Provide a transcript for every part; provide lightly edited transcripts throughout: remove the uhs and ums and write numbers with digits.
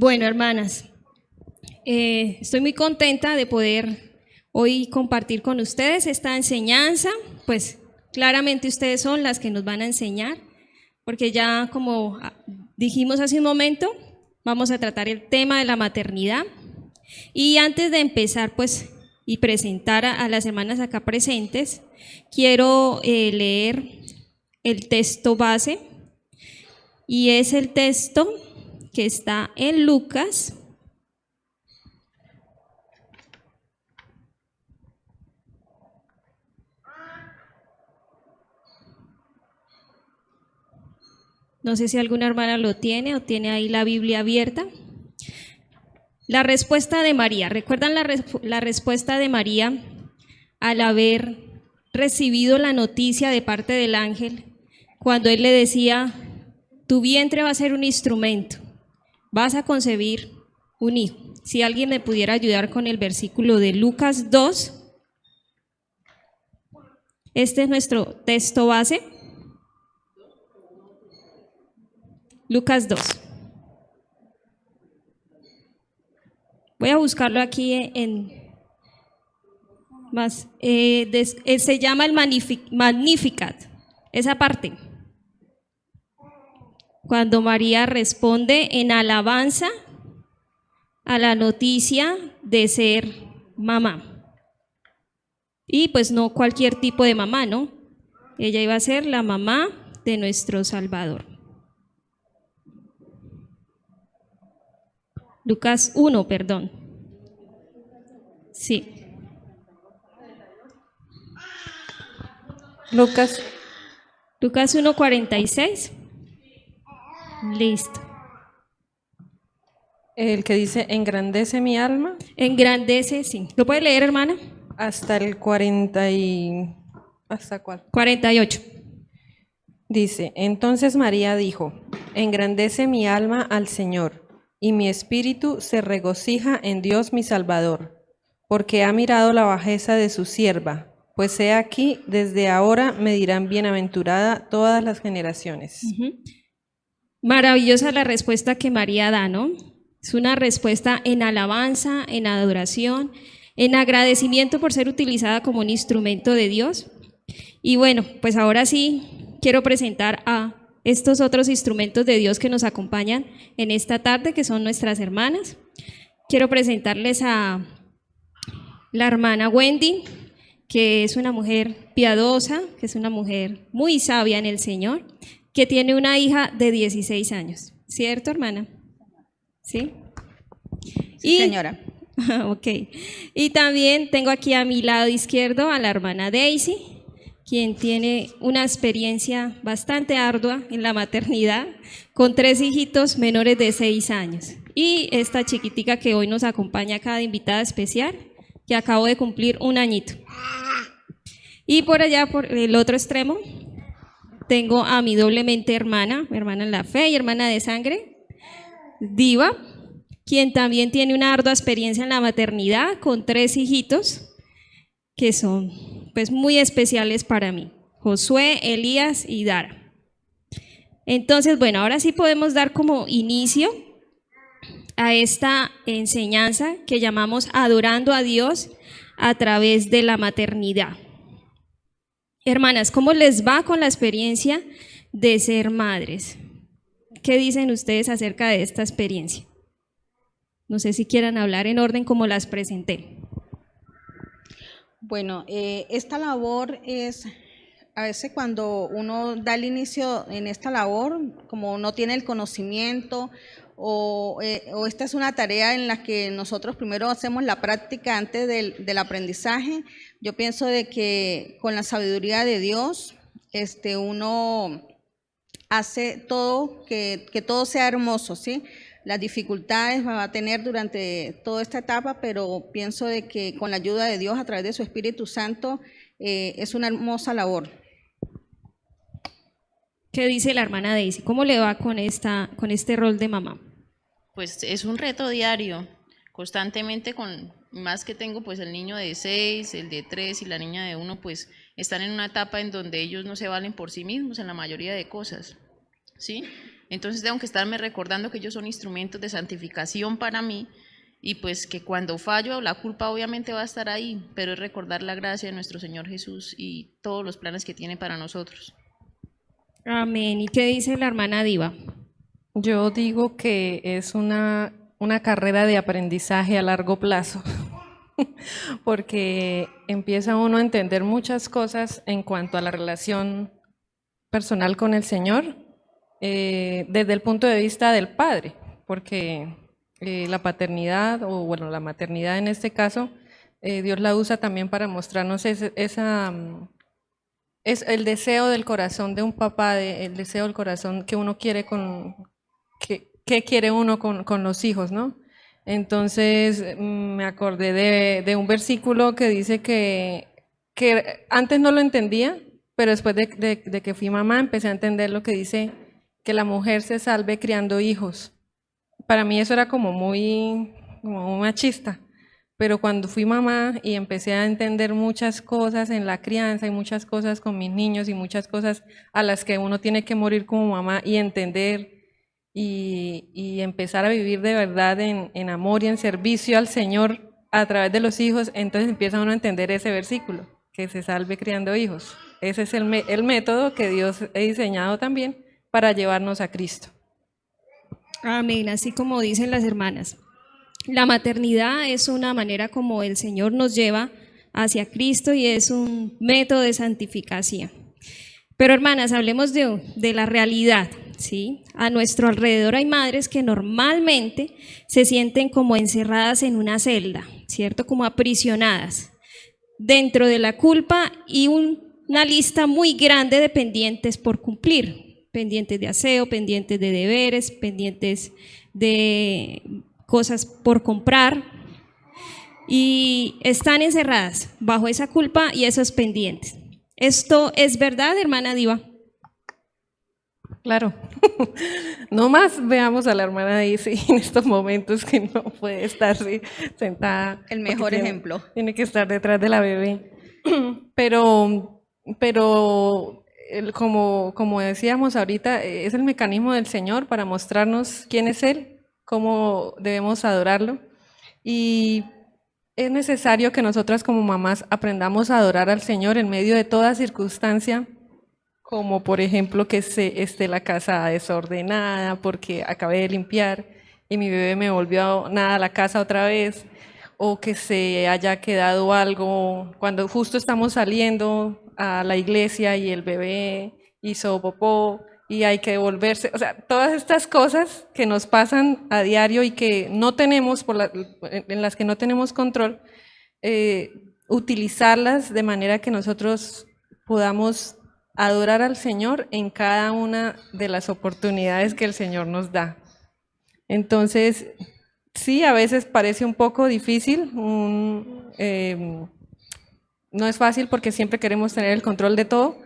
Bueno, hermanas, estoy muy contenta de poder hoy compartir con ustedes esta enseñanza. Pues claramente ustedes son las que nos van a enseñar, porque ya como dijimos hace un momento, vamos a tratar el tema de la maternidad. Y antes de empezar, pues, y presentar a las hermanas acá presentes, quiero leer el texto base, y es el texto que está en Lucas. No sé si alguna hermana lo tiene o tiene ahí la Biblia abierta. La respuesta de María. ¿Recuerdan la respuesta de María al haber recibido la noticia de parte del ángel, cuando él le decía: tu vientre va a ser un instrumento, vas a concebir un hijo? Si alguien me pudiera ayudar con el versículo de Lucas 2. Este es nuestro texto base. Lucas 2. Voy a buscarlo aquí se llama el Magnificat, esa parte. Cuando María responde en alabanza a la noticia de ser mamá. Y pues no cualquier tipo de mamá, ¿no? Ella iba a ser la mamá de nuestro Salvador. Lucas 1, perdón. Sí. Lucas 1:46. Listo. El que dice, engrandece mi alma. Engrandece, sí. ¿Lo puede leer, hermana? Hasta el 40 y... ¿Hasta cuál? 48. Dice, entonces María dijo, engrandece mi alma al Señor, y mi espíritu se regocija en Dios mi Salvador, porque ha mirado la bajeza de su sierva, pues he aquí, desde ahora me dirán bienaventurada todas las generaciones. Maravillosa la respuesta que María da, ¿no? Es una respuesta en alabanza, en adoración, en agradecimiento por ser utilizada como un instrumento de Dios. Y bueno, pues ahora sí quiero presentar a estos otros instrumentos de Dios que nos acompañan en esta tarde, que son nuestras hermanas. Quiero presentarles a la hermana Wendy, que es una mujer piadosa, que es una mujer muy sabia en el Señor, que tiene una hija de 16 años. ¿Cierto, hermana? ¿Sí? Sí, señora. Ok. Y también tengo aquí a mi lado izquierdo a la hermana Daisy, quien tiene una experiencia bastante ardua en la maternidad, con 3 hijitos menores de 6 años. Y esta chiquitica que hoy nos acompaña acá de invitada especial, que acabo de cumplir 1 añito. Y por allá, por el otro extremo, tengo a mi doblemente hermana en la fe y hermana de sangre, Diva, quien también tiene una ardua experiencia en la maternidad, con 3 hijitos que son pues muy especiales para mí: Josué, Elías y Dara. Entonces, bueno, ahora sí podemos dar como inicio a esta enseñanza que llamamos Adorando a Dios a través de la maternidad. Hermanas, ¿cómo les va con la experiencia de ser madres? ¿Qué dicen ustedes acerca de esta experiencia? No sé si quieran hablar en orden como las presenté. Bueno, esta labor es, a veces cuando uno da el inicio en esta labor, como no tiene el conocimiento o esta es una tarea en la que nosotros primero hacemos la práctica antes del aprendizaje, yo pienso de que con la sabiduría de Dios, uno hace todo, que todo sea hermoso, ¿sí? Las dificultades va a tener durante toda esta etapa, pero pienso de que con la ayuda de Dios a través de su Espíritu Santo es una hermosa labor. ¿Qué dice la hermana Daisy? ¿Cómo le va con este rol de mamá? Pues es un reto diario, constantemente, con más que tengo pues el niño de 6, el de 3 y la niña de 1, pues están en una etapa en donde ellos no se valen por sí mismos en la mayoría de cosas, ¿sí? Entonces tengo que estarme recordando que ellos son instrumentos de santificación para mí y pues que cuando fallo la culpa obviamente va a estar ahí, pero es recordar la gracia de nuestro Señor Jesús y todos los planes que tiene para nosotros. Amén. ¿Y qué dice la hermana Diva? Yo digo que es una carrera de aprendizaje a largo plazo, porque empieza uno a entender muchas cosas en cuanto a la relación personal con el Señor, desde el punto de vista del Padre, porque la paternidad, o bueno, la maternidad en este caso, Dios la usa también para mostrarnos es el deseo del corazón de un papá, el deseo del corazón que uno quiere que quiere uno con los hijos, ¿no? Entonces me acordé de un versículo que dice que antes no lo entendía, pero después de que fui mamá empecé a entender lo que dice que la mujer se salve criando hijos. Para mí eso era como muy machista, pero cuando fui mamá y empecé a entender muchas cosas en la crianza y muchas cosas con mis niños y muchas cosas a las que uno tiene que morir como mamá y entender y empezar a vivir de verdad en amor y en servicio al Señor a través de los hijos, entonces empieza uno a entender ese versículo, que se salve criando hijos. Ese es el método que Dios ha diseñado también para llevarnos a Cristo. Amén, así como dicen las hermanas. La maternidad es una manera como el Señor nos lleva hacia Cristo y es un método de santificación. Pero hermanas, hablemos de la realidad, ¿sí? A nuestro alrededor hay madres que normalmente se sienten como encerradas en una celda, ¿cierto? Como aprisionadas dentro de la culpa y una lista muy grande de pendientes por cumplir, pendientes de aseo, pendientes de deberes, pendientes de cosas por comprar, y están encerradas bajo esa culpa y esos pendientes. ¿Esto es verdad, hermana Diva? Claro. No más veamos a la hermana Daisy en estos momentos que no puede estar sentada. El mejor ejemplo. Tiene que estar detrás de la bebé. Pero como decíamos ahorita, es el mecanismo del Señor para mostrarnos quién es Él, cómo debemos adorarlo. Y es necesario que nosotras como mamás aprendamos a adorar al Señor en medio de toda circunstancia, como por ejemplo que esté la casa desordenada porque acabé de limpiar y mi bebé me volvió nada a la casa otra vez, o que se haya quedado algo cuando justo estamos saliendo a la iglesia y el bebé hizo popó y hay que devolverse. O sea, todas estas cosas que nos pasan a diario y que no tenemos, en las que no tenemos control, utilizarlas de manera que nosotros podamos adorar al Señor en cada una de las oportunidades que el Señor nos da. Entonces, sí, a veces parece un poco difícil, no es fácil porque siempre queremos tener el control de todo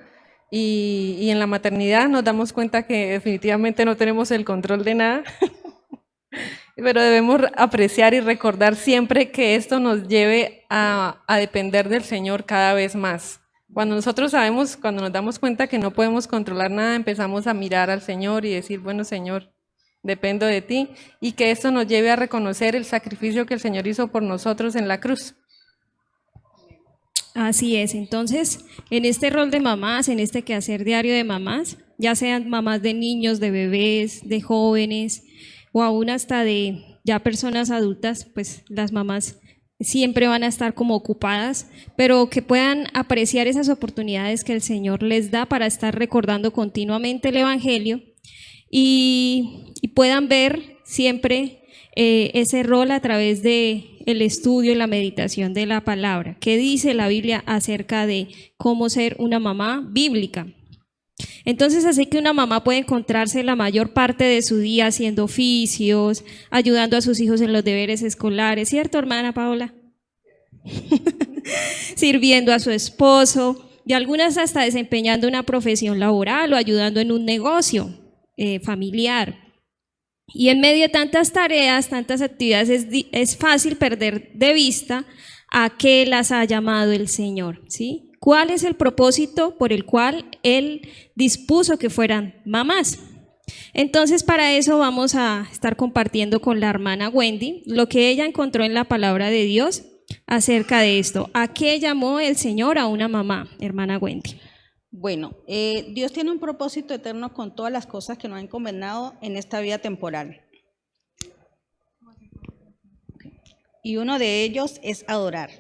y en la maternidad nos damos cuenta que definitivamente no tenemos el control de nada, pero debemos apreciar y recordar siempre que esto nos lleve a depender del Señor cada vez más. Cuando nosotros sabemos, cuando nos damos cuenta que no podemos controlar nada, empezamos a mirar al Señor y decir, bueno, Señor, dependo de ti, y que esto nos lleve a reconocer el sacrificio que el Señor hizo por nosotros en la cruz. Así es, entonces, en este rol de mamás, en este quehacer diario de mamás, ya sean mamás de niños, de bebés, de jóvenes, o aún hasta de ya personas adultas, pues las mamás siempre van a estar como ocupadas, pero que puedan apreciar esas oportunidades que el Señor les da para estar recordando continuamente el Evangelio y puedan ver siempre ese rol a través de el estudio y la meditación de la palabra. ¿Qué dice la Biblia acerca de cómo ser una mamá bíblica? Entonces, así que una mamá puede encontrarse la mayor parte de su día haciendo oficios, ayudando a sus hijos en los deberes escolares, ¿cierto, hermana Paola? Sirviendo a su esposo, y algunas hasta desempeñando una profesión laboral o ayudando en un negocio familiar. Y en medio de tantas tareas, tantas actividades, es fácil perder de vista a qué las ha llamado el Señor, ¿sí? ¿Cuál es el propósito por el cual Él dispuso que fueran mamás? Entonces, para eso vamos a estar compartiendo con la hermana Wendy lo que ella encontró en la palabra de Dios acerca de esto. ¿A qué llamó el Señor a una mamá, hermana Wendy? Bueno, Dios tiene un propósito eterno con todas las cosas que nos han encomendado en esta vida temporal. Y uno de ellos es adorar.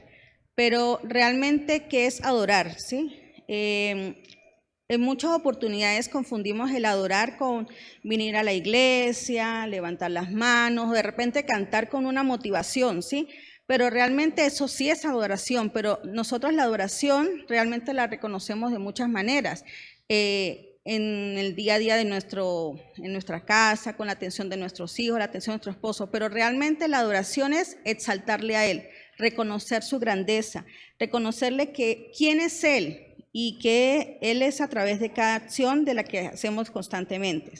Pero realmente, ¿qué es adorar? ¿Sí? En muchas oportunidades confundimos el adorar con venir a la iglesia, levantar las manos, de repente cantar con una motivación, ¿sí? Pero realmente eso sí es adoración, pero nosotros la adoración realmente la reconocemos de muchas maneras. En el día a día en nuestra casa, con la atención de nuestros hijos, la atención de nuestro esposo, pero realmente la adoración es exaltarle a Él, reconocer su grandeza, reconocerle que quién es Él y que Él es a través de cada acción de la que hacemos constantemente.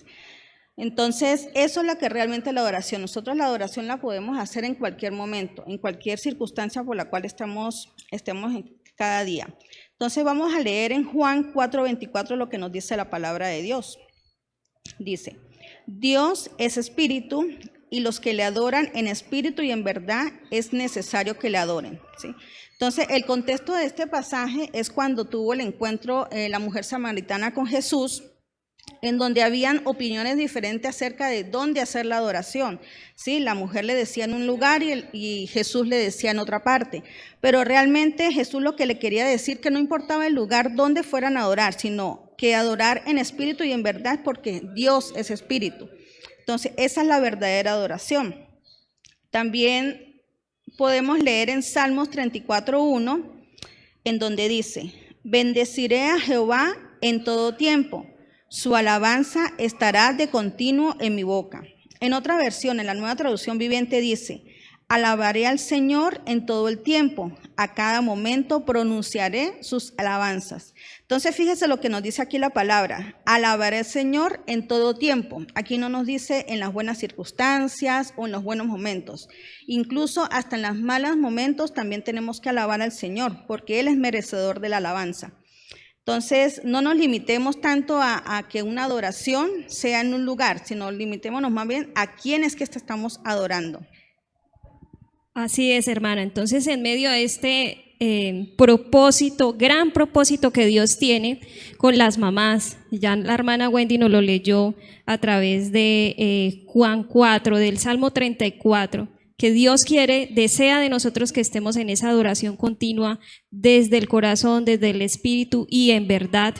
Entonces, eso es lo que realmente es la adoración. Nosotros la adoración la podemos hacer en cualquier momento, en cualquier circunstancia por la cual estemos cada día. Entonces, vamos a leer en Juan 4:24 lo que nos dice la palabra de Dios. Dice, Dios es espíritu y los que le adoran en espíritu y en verdad es necesario que le adoren, ¿sí? Entonces, el contexto de este pasaje es cuando tuvo el encuentro la mujer samaritana con Jesús, en donde habían opiniones diferentes acerca de dónde hacer la adoración, ¿sí? La mujer le decía en un lugar y Jesús le decía en otra parte, pero realmente Jesús lo que le quería decir que no importaba el lugar donde fueran a adorar, sino que adorar en espíritu y en verdad, porque Dios es espíritu. Entonces, esa es la verdadera adoración. También podemos leer en Salmos 34:1, en donde dice, bendeciré a Jehová en todo tiempo, su alabanza estará de continuo en mi boca. En otra versión, en la Nueva Traducción Viviente dice, alabaré al Señor en todo el tiempo, a cada momento pronunciaré sus alabanzas. Entonces, fíjese lo que nos dice aquí la palabra, alabaré al Señor en todo tiempo. Aquí no nos dice en las buenas circunstancias o en los buenos momentos. Incluso hasta en los malos momentos también tenemos que alabar al Señor, porque Él es merecedor de la alabanza. Entonces, no nos limitemos tanto a que una adoración sea en un lugar, sino limitémonos más bien a quién es que estamos adorando. Así es, hermana. Entonces, en medio de este propósito, gran propósito que Dios tiene con las mamás, ya la hermana Wendy nos lo leyó a través de Juan 4, del Salmo 34, que Dios desea de nosotros que estemos en esa adoración continua desde el corazón, desde el espíritu y en verdad.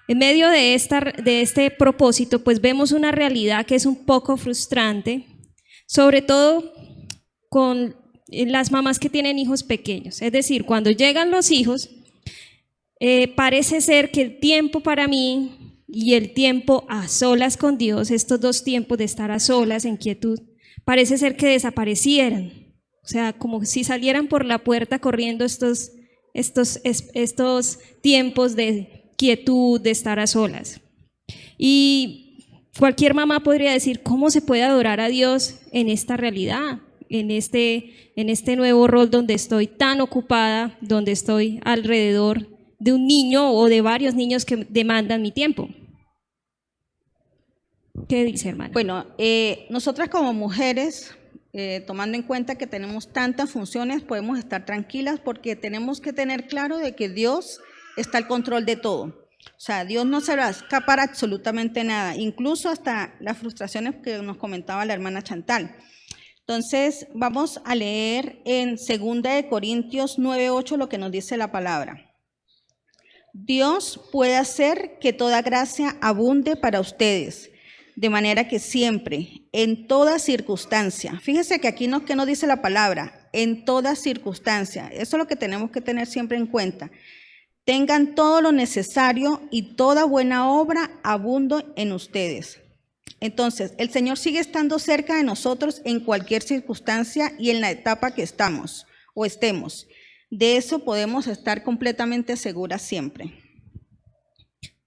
En medio de este propósito, pues vemos una realidad que es un poco frustrante, sobre todo con las mamás que tienen hijos pequeños. Es decir, cuando llegan los hijos, parece ser que el tiempo para mí y el tiempo a solas con Dios, estos dos tiempos de estar a solas, en quietud, parece ser que desaparecieran. O sea, como si salieran por la puerta corriendo estos tiempos de quietud, de estar a solas. Y cualquier mamá podría decir, ¿cómo se puede adorar a Dios en esta realidad? En este nuevo rol donde estoy tan ocupada, donde estoy alrededor de un niño o de varios niños que demandan mi tiempo. ¿Qué dice, hermana? Bueno, nosotras como mujeres, tomando en cuenta que tenemos tantas funciones, podemos estar tranquilas porque tenemos que tener claro de que Dios está al control de todo. O sea, Dios no se va a escapar absolutamente nada, incluso hasta las frustraciones que nos comentaba la hermana Chantal. Entonces, vamos a leer en 2 Corintios 9:8 lo que nos dice la palabra. Dios puede hacer que toda gracia abunde para ustedes, de manera que siempre, en toda circunstancia, fíjese que aquí ¿qué nos dice la palabra? En toda circunstancia, eso es lo que tenemos que tener siempre en cuenta. Tengan todo lo necesario y toda buena obra abunde en ustedes. Entonces, el Señor sigue estando cerca de nosotros en cualquier circunstancia y en la etapa que estamos o estemos. De eso podemos estar completamente seguras siempre.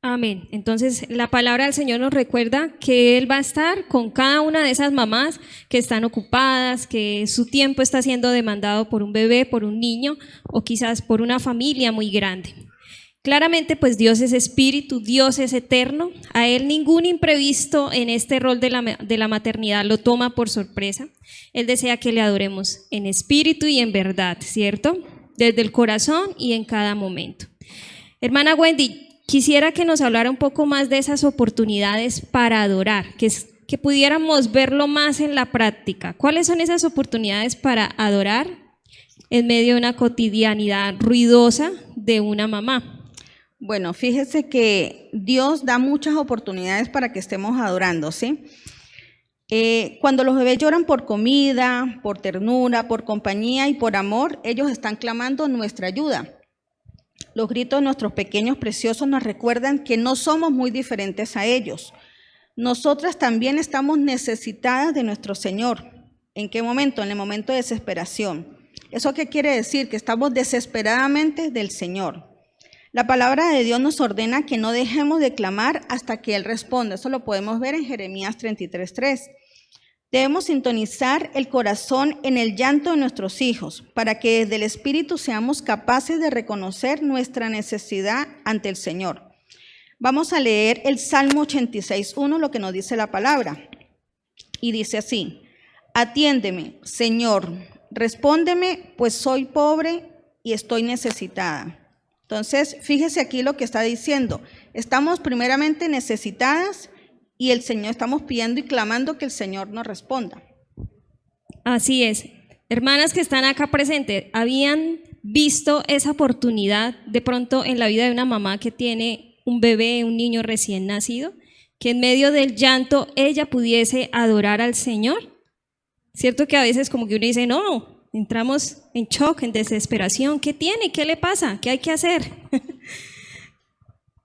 Amén. Entonces, la palabra del Señor nos recuerda que Él va a estar con cada una de esas mamás que están ocupadas, que su tiempo está siendo demandado por un bebé, por un niño o quizás por una familia muy grande. Claramente, pues Dios es espíritu, Dios es eterno. A Él ningún imprevisto en este rol de la maternidad lo toma por sorpresa. Él desea que le adoremos en espíritu y en verdad, ¿cierto? Desde el corazón y en cada momento. Hermana Wendy, quisiera que nos hablara un poco más de esas oportunidades para adorar, que pudiéramos verlo más en la práctica. ¿Cuáles son esas oportunidades para adorar en medio de una cotidianidad ruidosa de una mamá? Bueno, fíjese que Dios da muchas oportunidades para que estemos adorando, ¿sí? Cuando los bebés lloran por comida, por ternura, por compañía y por amor, ellos están clamando nuestra ayuda. Los gritos de nuestros pequeños preciosos nos recuerdan que no somos muy diferentes a ellos. Nosotras también estamos necesitadas de nuestro Señor. ¿En qué momento? En el momento de desesperación. ¿Eso qué quiere decir? Que estamos desesperadamente del Señor. La palabra de Dios nos ordena que no dejemos de clamar hasta que Él responda. Eso lo podemos ver en Jeremías 33:3. Debemos sintonizar el corazón en el llanto de nuestros hijos para que desde el Espíritu seamos capaces de reconocer nuestra necesidad ante el Señor. Vamos a leer el Salmo 86:1, lo que nos dice la palabra. Y dice así: atiéndeme, Señor, respóndeme, pues soy pobre y estoy necesitada. Entonces, fíjese aquí lo que está diciendo. Estamos primeramente necesitadas y el Señor, estamos pidiendo y clamando que el Señor nos responda. Así es. Hermanas que están acá presentes, ¿habían visto esa oportunidad de pronto en la vida de una mamá que tiene un bebé, un niño recién nacido? Que en medio del llanto ella pudiese adorar al Señor. Cierto que a veces como que uno dice, no, entramos en shock, en desesperación. ¿Qué tiene? ¿Qué le pasa? ¿Qué hay que hacer?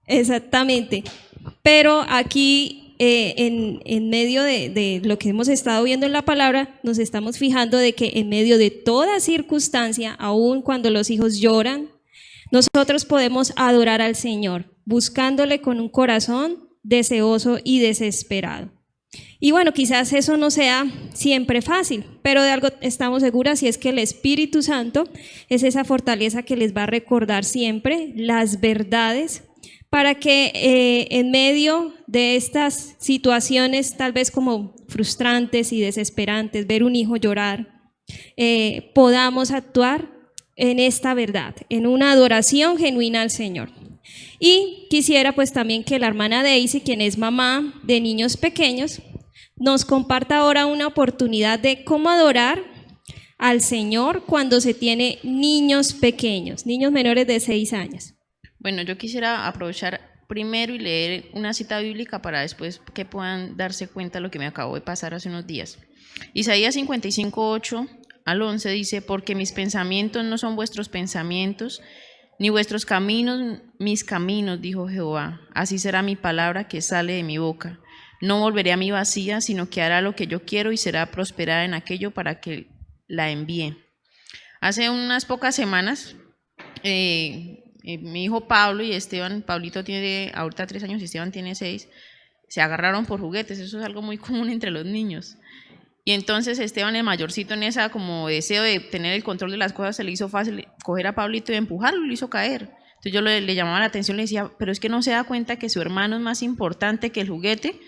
Exactamente. Pero aquí, en medio de lo que hemos estado viendo en la palabra, nos estamos fijando de que en medio de toda circunstancia, aun cuando los hijos lloran, nosotros podemos adorar al Señor, buscándole con un corazón deseoso y desesperado. Y bueno, quizás eso no sea siempre fácil, pero de algo estamos seguras, y es que el Espíritu Santo es esa fortaleza que les va a recordar siempre las verdades para que en medio de estas situaciones tal vez como frustrantes y desesperantes, ver un hijo llorar, podamos actuar en esta verdad, en una adoración genuina al Señor. Y quisiera pues también que la hermana Daisy, quien es mamá de niños pequeños, nos comparta ahora una oportunidad de cómo adorar al Señor cuando se tiene niños pequeños, niños menores de 6 años. Bueno, yo quisiera aprovechar primero y leer una cita bíblica para después que puedan darse cuenta de lo que me acabó de pasar hace unos días. Isaías 55:8 al 11 dice: porque mis pensamientos no son vuestros pensamientos, ni vuestros caminos mis caminos, dijo Jehová. Así será mi palabra que sale de mi boca. No volveré a mí vacía, sino que hará lo que yo quiero y será prosperada en aquello para que la envíe. Hace unas pocas semanas, mi hijo Pablo y Esteban, Pablito tiene ahorita 3 años y Esteban tiene 6, se agarraron por juguetes. Eso es algo muy común entre los niños. Y entonces Esteban, el mayorcito, en esa como deseo de tener el control de las cosas, se le hizo fácil coger a Pablito y empujarlo, lo hizo caer. Entonces yo le llamaba la atención, le decía, pero es que no se da cuenta que su hermano es más importante que el juguete.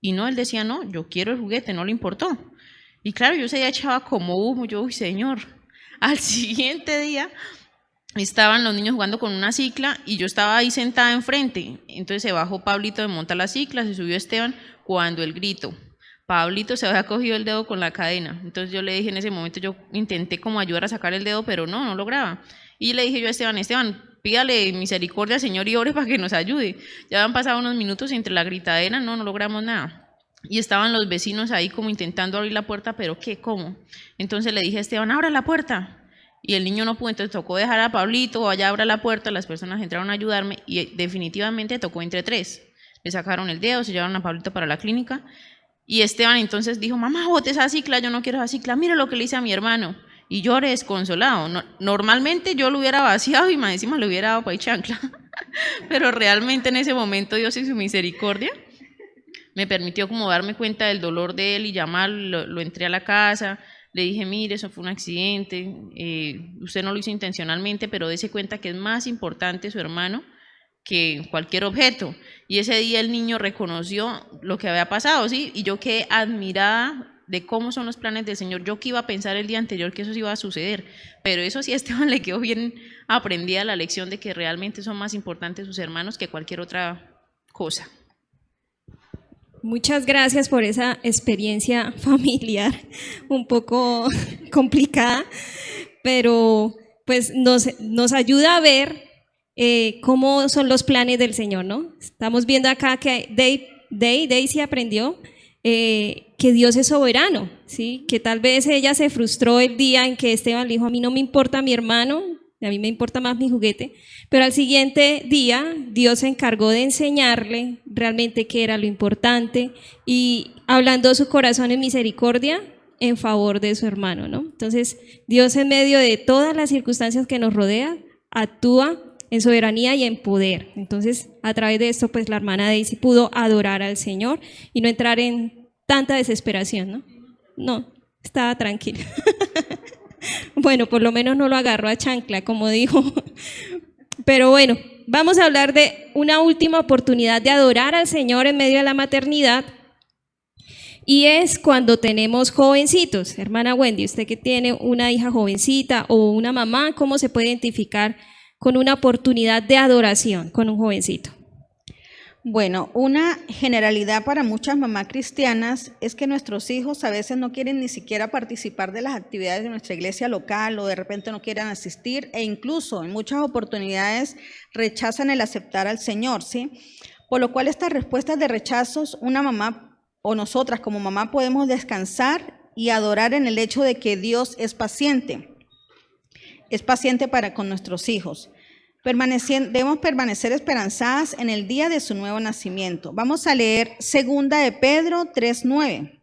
Y no, él decía, no, yo quiero el juguete, no le importó. Y claro, yo se echaba como humo, yo, uy, Señor. Al siguiente día estaban los niños jugando con una cicla y yo estaba ahí sentada enfrente. Entonces se bajó Pablito de montar la cicla, se subió Esteban, cuando el grito. Pablito se había cogido el dedo con la cadena. Entonces yo le dije en ese momento, yo intenté como ayudar a sacar el dedo, pero no lograba. Y le dije yo a Esteban, pídale misericordia al Señor y ore para que nos ayude. Ya habían pasado unos minutos y entre la gritadera no logramos nada. Y estaban los vecinos ahí como intentando abrir la puerta, pero ¿qué? ¿Cómo? Entonces le dije a Esteban, abra la puerta. Y el niño no pudo, entonces tocó dejar a Pablito, vaya, abra la puerta. Las personas entraron a ayudarme y definitivamente tocó entre 3. Le sacaron el dedo, se llevaron a Pablito para la clínica. Y Esteban entonces dijo, mamá, bote esa cicla, yo no quiero esa cicla, mira lo que le hice a mi hermano. Y lloré desconsolado. Normalmente yo lo hubiera vaciado y más encima le hubiera dado pa' y chancla. Pero realmente en ese momento Dios en su misericordia me permitió como darme cuenta del dolor de él y llamarlo, lo entré a la casa, le dije, mire, eso fue un accidente, usted no lo hizo intencionalmente, pero dése cuenta que es más importante su hermano que cualquier objeto. Y ese día el niño reconoció lo que había pasado, ¿sí? Y yo quedé admirada de cómo son los planes del Señor. Yo que iba a pensar el día anterior que eso sí iba a suceder, pero eso sí a Esteban le quedó bien aprendida la lección de que realmente son más importantes sus hermanos que cualquier otra cosa. Muchas gracias por esa experiencia familiar un poco complicada, pero pues nos ayuda a ver cómo son los planes del Señor, ¿no? Estamos viendo acá que Daisy aprendió que Dios es soberano, ¿sí? Que tal vez ella se frustró el día en que Esteban le dijo, a mí no me importa mi hermano, a mí me importa más mi juguete, pero al siguiente día Dios se encargó de enseñarle realmente qué era lo importante y ablandó su corazón en misericordia en favor de su hermano, ¿no? Entonces Dios en medio de todas las circunstancias que nos rodean actúa en soberanía y en poder. Entonces a través de esto pues la hermana Daisy pudo adorar al Señor y no entrar en tanta desesperación, ¿no? No, estaba tranquila. Bueno, por lo menos no lo agarró a chancla, como dijo. Pero bueno, vamos a hablar de una última oportunidad de adorar al Señor en medio de la maternidad. Y es cuando tenemos jovencitos. Hermana Wendy, usted que tiene una hija jovencita o una mamá, ¿cómo se puede identificar con una oportunidad de adoración con un jovencito? Bueno, una generalidad para muchas mamás cristianas es que nuestros hijos a veces no quieren ni siquiera participar de las actividades de nuestra iglesia local o de repente no quieren asistir e incluso en muchas oportunidades rechazan el aceptar al Señor, ¿sí? Por lo cual estas respuestas de rechazos, una mamá o nosotras como mamá podemos descansar y adorar en el hecho de que Dios es paciente para con nuestros hijos. Debemos permanecer esperanzadas en el día de su nuevo nacimiento. Vamos a leer 2 de Pedro 3:9.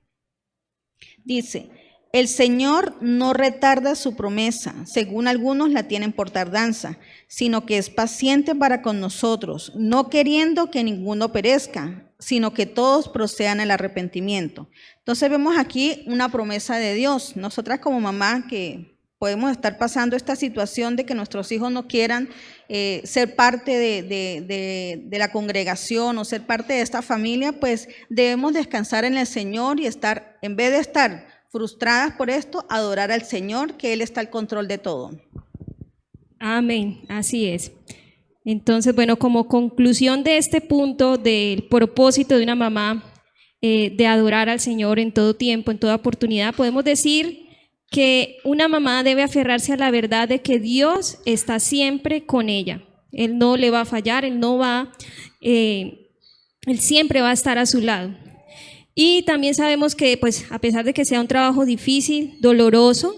Dice, el Señor no retarda su promesa, según algunos la tienen por tardanza, sino que es paciente para con nosotros, no queriendo que ninguno perezca, sino que todos procedan al arrepentimiento. Entonces vemos aquí una promesa de Dios. Nosotras como mamá que podemos estar pasando esta situación de que nuestros hijos no quieran ser parte de la congregación o ser parte de esta familia, pues debemos descansar en el Señor y estar, en vez de estar frustradas por esto, adorar al Señor, que Él está al control de todo. Amén, así es. Entonces, bueno, como conclusión de este punto del propósito de una mamá de adorar al Señor en todo tiempo, en toda oportunidad, podemos decir que una mamá debe aferrarse a la verdad de que Dios está siempre con ella. Él no le va a fallar, Él siempre va a estar a su lado. Y también sabemos que, pues, a pesar de que sea un trabajo difícil, doloroso,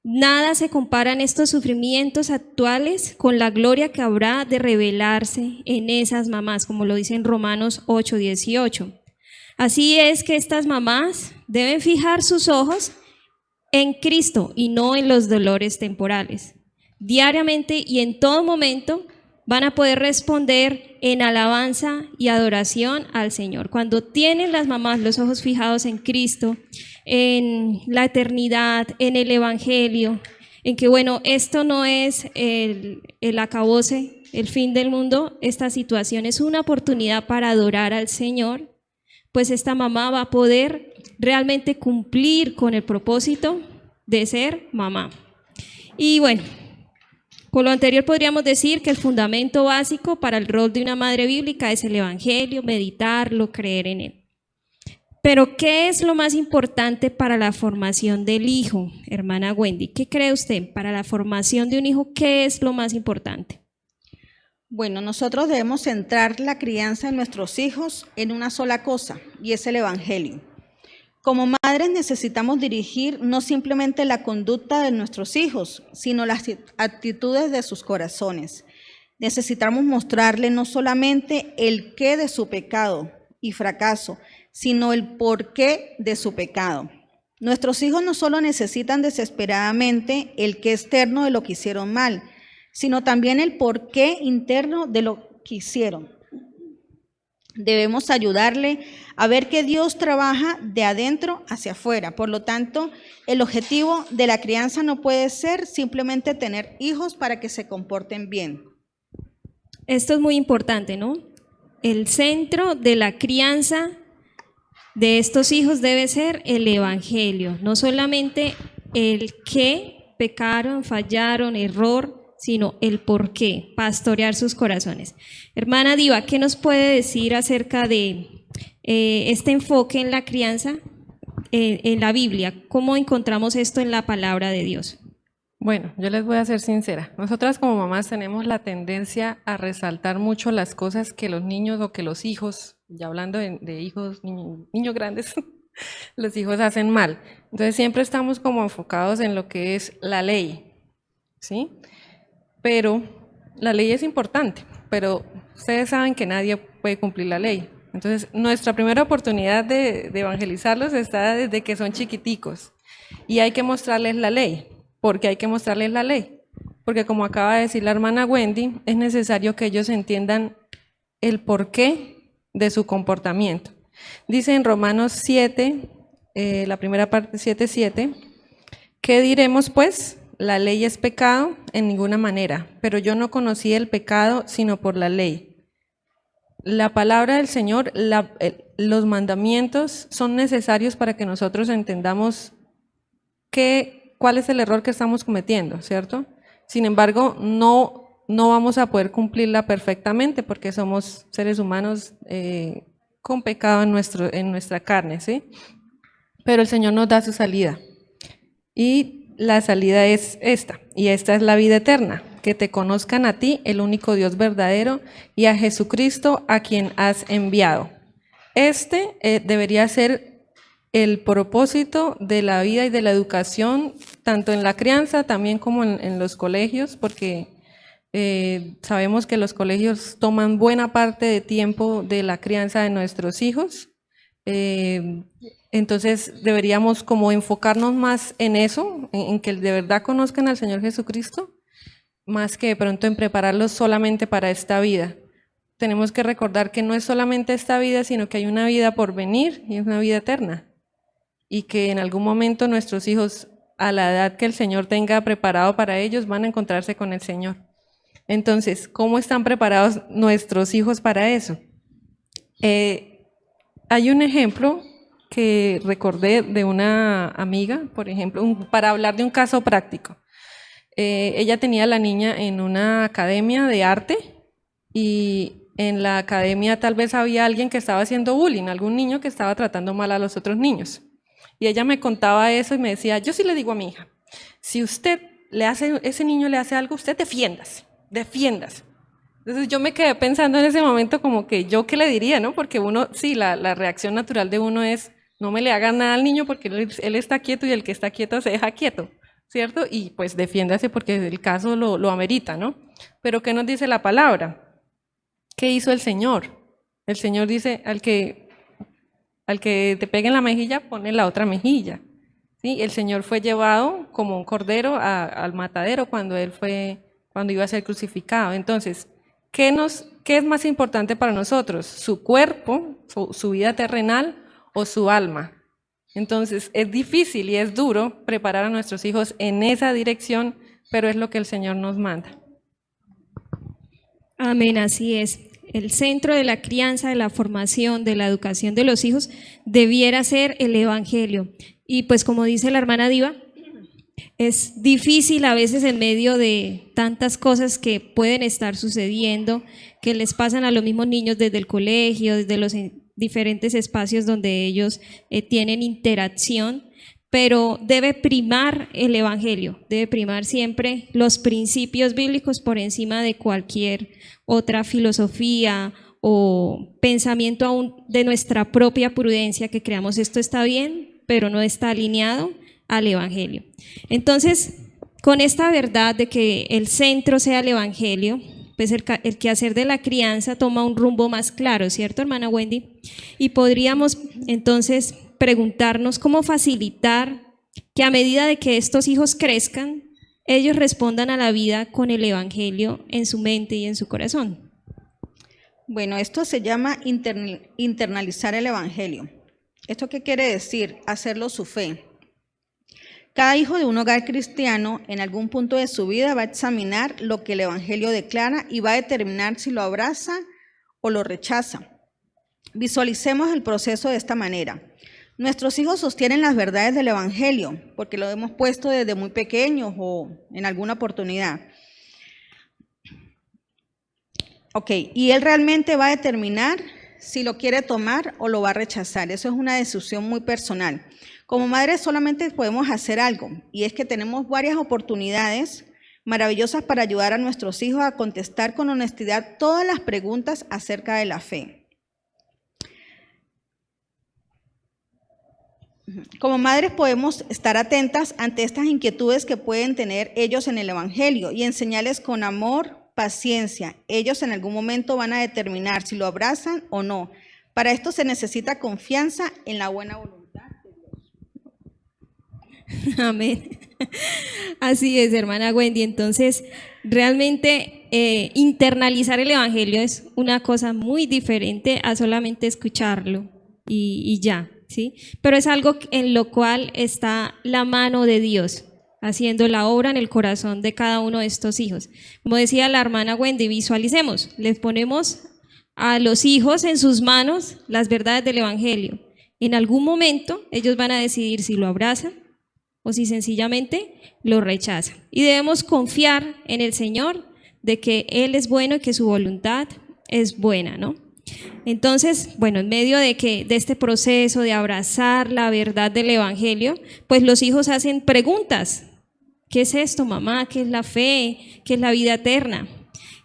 nada se compara en estos sufrimientos actuales con la gloria que habrá de revelarse en esas mamás, como lo dice en Romanos 8:18. Así es que estas mamás deben fijar sus ojos en Cristo y no en los dolores temporales. Diariamente y en todo momento van a poder responder en alabanza y adoración al Señor. Cuando tienen las mamás los ojos fijados en Cristo, en la eternidad, en el Evangelio, en que bueno, esto no es el acabose, el fin del mundo, esta situación es una oportunidad para adorar al Señor, pues esta mamá va a poder realmente cumplir con el propósito de ser mamá. Y bueno, con lo anterior podríamos decir que el fundamento básico para el rol de una madre bíblica es el Evangelio, meditarlo, creer en él. Pero ¿qué es lo más importante para la formación del hijo, hermana Wendy? ¿Qué cree usted para la formación de un hijo? ¿Qué es lo más importante? Bueno, nosotros debemos centrar la crianza de nuestros hijos en una sola cosa, y es el Evangelio. Como madres necesitamos dirigir no simplemente la conducta de nuestros hijos, sino las actitudes de sus corazones. Necesitamos mostrarle no solamente el qué de su pecado y fracaso, sino el por qué de su pecado. Nuestros hijos no solo necesitan desesperadamente el qué externo de lo que hicieron mal, sino también el por qué interno de lo que hicieron. Debemos ayudarle a ver que Dios trabaja de adentro hacia afuera. Por lo tanto, el objetivo de la crianza no puede ser simplemente tener hijos para que se comporten bien. esto es muy importante, ¿no? El centro de la crianza de estos hijos debe ser el evangelio, no solamente el qué pecaron, fallaron, error, sino el por qué, pastorear sus corazones. Hermana Diva, ¿qué nos puede decir acerca de este enfoque en la crianza en la Biblia? ¿Cómo encontramos esto en la palabra de Dios? Bueno, yo les voy a ser sincera. Nosotras como mamás tenemos la tendencia a resaltar mucho las cosas que los niños o que los hijos, ya hablando de hijos, niños grandes, los hijos hacen mal. Entonces siempre estamos como enfocados en lo que es la ley, ¿sí? Pero la ley es importante, pero ustedes saben que nadie puede cumplir la ley. Entonces nuestra primera oportunidad de evangelizarlos está desde que son chiquiticos y hay que mostrarles la ley. ¿Por qué hay que mostrarles la ley? Porque como acaba de decir la hermana Wendy, es necesario que ellos entiendan el porqué de su comportamiento. Dice en Romanos 7, la primera parte 7:7, ¿qué diremos pues? La ley es pecado en ninguna manera, pero yo no conocí el pecado sino por la ley. La palabra del Señor, los mandamientos son necesarios para que nosotros entendamos cuál es el error que estamos cometiendo, ¿cierto? Sin embargo, no vamos a poder cumplirla perfectamente porque somos seres humanos con pecado en nuestra carne, ¿sí? Pero el Señor nos da su salida. Y la salida es esta, y esta es la vida eterna, que te conozcan a ti, el único Dios verdadero, y a Jesucristo, a quien has enviado. Debería ser el propósito de la vida y de la educación, tanto en la crianza también como en los colegios, porque sabemos que los colegios toman buena parte de tiempo de la crianza de nuestros hijos. Entonces deberíamos como enfocarnos más en eso, en que de verdad conozcan al Señor Jesucristo, más que de pronto en prepararlos solamente para esta vida. Tenemos que recordar que no es solamente esta vida, sino que hay una vida por venir y es una vida eterna. Y que en algún momento nuestros hijos, a la edad que el Señor tenga preparado para ellos, van a encontrarse con el Señor. Entonces, ¿cómo están preparados nuestros hijos para eso? Hay un ejemplo que recordé de una amiga, por ejemplo, para hablar de un caso práctico. Ella tenía a la niña en una academia de arte y en la academia tal vez había alguien que estaba haciendo bullying, algún niño que estaba tratando mal a los otros niños. Y ella me contaba eso y me decía, yo sí le digo a mi hija, si ese niño le hace algo, usted defiéndase. Entonces yo me quedé pensando en ese momento como que yo qué le diría, ¿no? Porque uno, sí, la reacción natural de uno es, no me le hagan nada al niño porque él está quieto y el que está quieto se deja quieto, ¿cierto? Y pues defiéndase porque el caso lo amerita, ¿no? Pero ¿qué nos dice la palabra? ¿Qué hizo el Señor? El Señor dice, al que te pegue en la mejilla, ponle la otra mejilla. ¿Sí? El Señor fue llevado como un cordero al matadero cuando iba a ser crucificado. Entonces, ¿qué es más importante para nosotros? ¿Su cuerpo, su vida terrenal o su alma? Entonces, es difícil y es duro preparar a nuestros hijos en esa dirección, pero es lo que el Señor nos manda. Amén, así es. El centro de la crianza, de la formación, de la educación de los hijos debiera ser el evangelio. Y pues como dice la hermana Diva, es difícil a veces en medio de tantas cosas que pueden estar sucediendo, que les pasan a los mismos niños desde el colegio, desde los diferentes espacios donde ellos tienen interacción, pero debe primar el evangelio, debe primar siempre los principios bíblicos por encima de cualquier otra filosofía o pensamiento aún de nuestra propia prudencia, que creamos esto está bien, pero no está alineado al evangelio. Entonces, con esta verdad de que el centro sea el evangelio, pues el quehacer de la crianza toma un rumbo más claro, ¿cierto, hermana Wendy? Y podríamos entonces preguntarnos cómo facilitar que a medida de que estos hijos crezcan, ellos respondan a la vida con el evangelio en su mente y en su corazón. Bueno, esto se llama internalizar el evangelio. ¿Esto qué quiere decir? Hacerlo su fe. Cada hijo de un hogar cristiano en algún punto de su vida va a examinar lo que el Evangelio declara y va a determinar si lo abraza o lo rechaza. Visualicemos el proceso de esta manera. Nuestros hijos sostienen las verdades del Evangelio porque lo hemos puesto desde muy pequeños o en alguna oportunidad. Ok, y él realmente va a determinar si lo quiere tomar o lo va a rechazar. Eso es una decisión muy personal. Como madres solamente podemos hacer algo, y es que tenemos varias oportunidades maravillosas para ayudar a nuestros hijos a contestar con honestidad todas las preguntas acerca de la fe. Como madres podemos estar atentas ante estas inquietudes que pueden tener ellos en el Evangelio y enseñarles con amor, paciencia. Ellos en algún momento van a determinar si lo abrazan o no. Para esto se necesita confianza en la buena voluntad. Amén. Así es, hermana Wendy. Entonces, realmente internalizar el Evangelio es una cosa muy diferente a solamente escucharlo y ya, ¿sí? Pero es algo en lo cual está la mano de Dios haciendo la obra en el corazón de cada uno de estos hijos. Como decía la hermana Wendy, visualicemos, les ponemos a los hijos en sus manos las verdades del Evangelio. En algún momento ellos van a decidir si lo abrazan o si sencillamente lo rechazan. Y debemos confiar en el Señor de que Él es bueno y que su voluntad es buena, ¿no? Entonces, bueno, en medio de este proceso de abrazar la verdad del Evangelio, pues los hijos hacen preguntas. ¿Qué es esto, mamá? ¿Qué es la fe? ¿Qué es la vida eterna?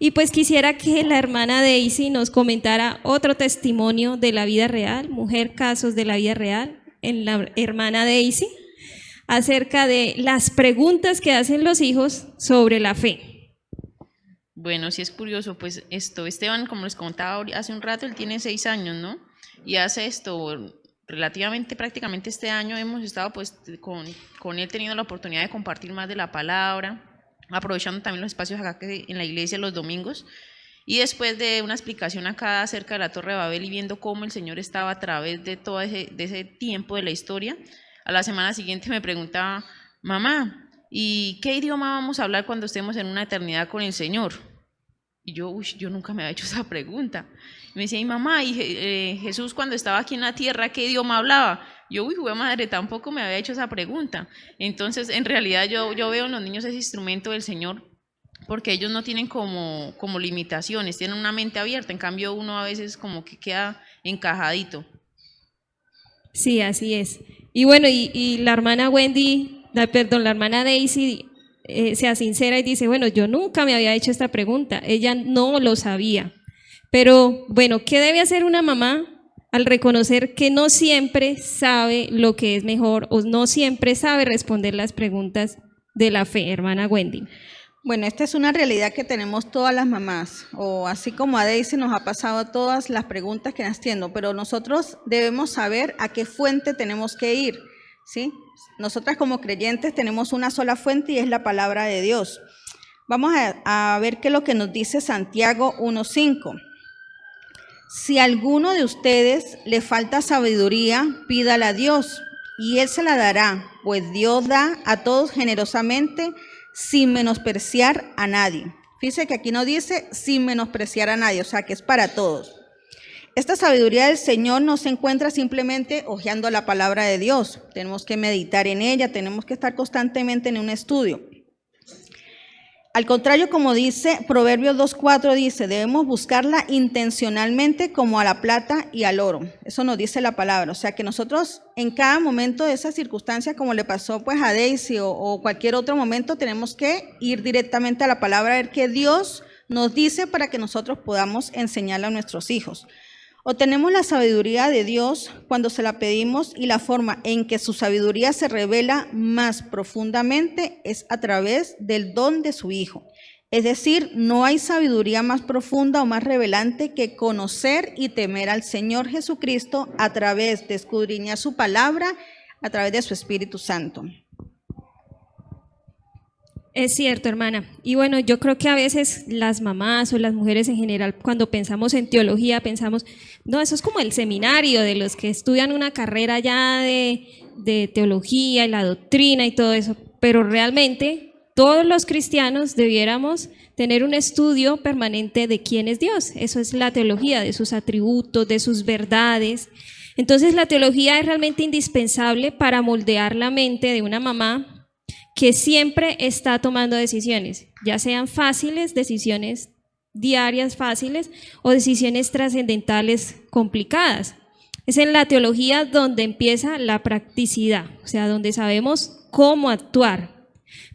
Y pues quisiera que la hermana Daisy nos comentara otro testimonio de la vida real, mujer casos de la vida real, en la hermana Daisy, acerca de las preguntas que hacen los hijos sobre la fe. Bueno, sí es curioso, pues Esteban, como les contaba hace un rato, él tiene 6 años, ¿no? Y hace esto relativamente, prácticamente este año hemos estado pues con él teniendo la oportunidad de compartir más de la palabra, aprovechando también los espacios acá en la iglesia los domingos, y después de una explicación acá acerca de la Torre de Babel y viendo cómo el Señor estaba a través de todo ese tiempo de la historia, a la semana siguiente me preguntaba, mamá, ¿y qué idioma vamos a hablar cuando estemos en una eternidad con el Señor? Y yo nunca me había hecho esa pregunta. Me decía, y mamá, ¿y Jesús cuando estaba aquí en la tierra, qué idioma hablaba? Yo, madre, tampoco me había hecho esa pregunta. Entonces, en realidad yo veo en los niños ese instrumento del Señor, porque ellos no tienen como limitaciones, tienen una mente abierta, en cambio uno a veces como que queda encajadito. Sí, así es. Y bueno, y la hermana la hermana Daisy sea sincera y dice, bueno, yo nunca me había hecho esta pregunta, ella no lo sabía. Pero bueno, ¿qué debe hacer una mamá al reconocer que no siempre sabe lo que es mejor o no siempre sabe responder las preguntas de la fe, hermana Wendy? Bueno, esta es una realidad que tenemos todas las mamás, o así como a Daisy nos ha pasado todas las preguntas que nos tienen, pero nosotros debemos saber a qué fuente tenemos que ir, ¿sí? Nosotras como creyentes tenemos una sola fuente y es la palabra de Dios. Vamos a ver qué es lo que nos dice Santiago 1:5. Si a alguno de ustedes le falta sabiduría, pídala a Dios y Él se la dará, pues Dios da a todos generosamente sin menospreciar a nadie. Fíjense que aquí no dice sin menospreciar a nadie, o sea que es para todos. Esta sabiduría del Señor no se encuentra simplemente hojeando la palabra de Dios. Tenemos que meditar en ella, tenemos que estar constantemente en un estudio. Al contrario, como dice Proverbios 2:4, dice, debemos buscarla intencionalmente como a la plata y al oro. Eso nos dice la palabra. O sea que nosotros en cada momento de esa circunstancia, como le pasó pues a Daisy o cualquier otro momento, tenemos que ir directamente a la palabra a ver qué Dios nos dice para que nosotros podamos enseñarla a nuestros hijos. Obtenemos la sabiduría de Dios cuando se la pedimos y la forma en que su sabiduría se revela más profundamente es a través del don de su Hijo. Es decir, no hay sabiduría más profunda o más revelante que conocer y temer al Señor Jesucristo a través de escudriñar su palabra, a través de su Espíritu Santo. Es cierto, hermana. Y bueno, yo creo que a veces las mamás o las mujeres en general, cuando pensamos en teología, pensamos, no, eso es como el seminario de los que estudian una carrera ya de de teología y la doctrina y todo eso, pero realmente todos los cristianos debiéramos tener un estudio permanente de quién es Dios. Eso es la teología, de sus atributos, de sus verdades. Entonces la teología es realmente indispensable para moldear la mente de una mamá que siempre está tomando decisiones, ya sean fáciles, decisiones diarias fáciles o decisiones trascendentales complicadas. Es en la teología donde empieza la practicidad, o sea, donde sabemos cómo actuar.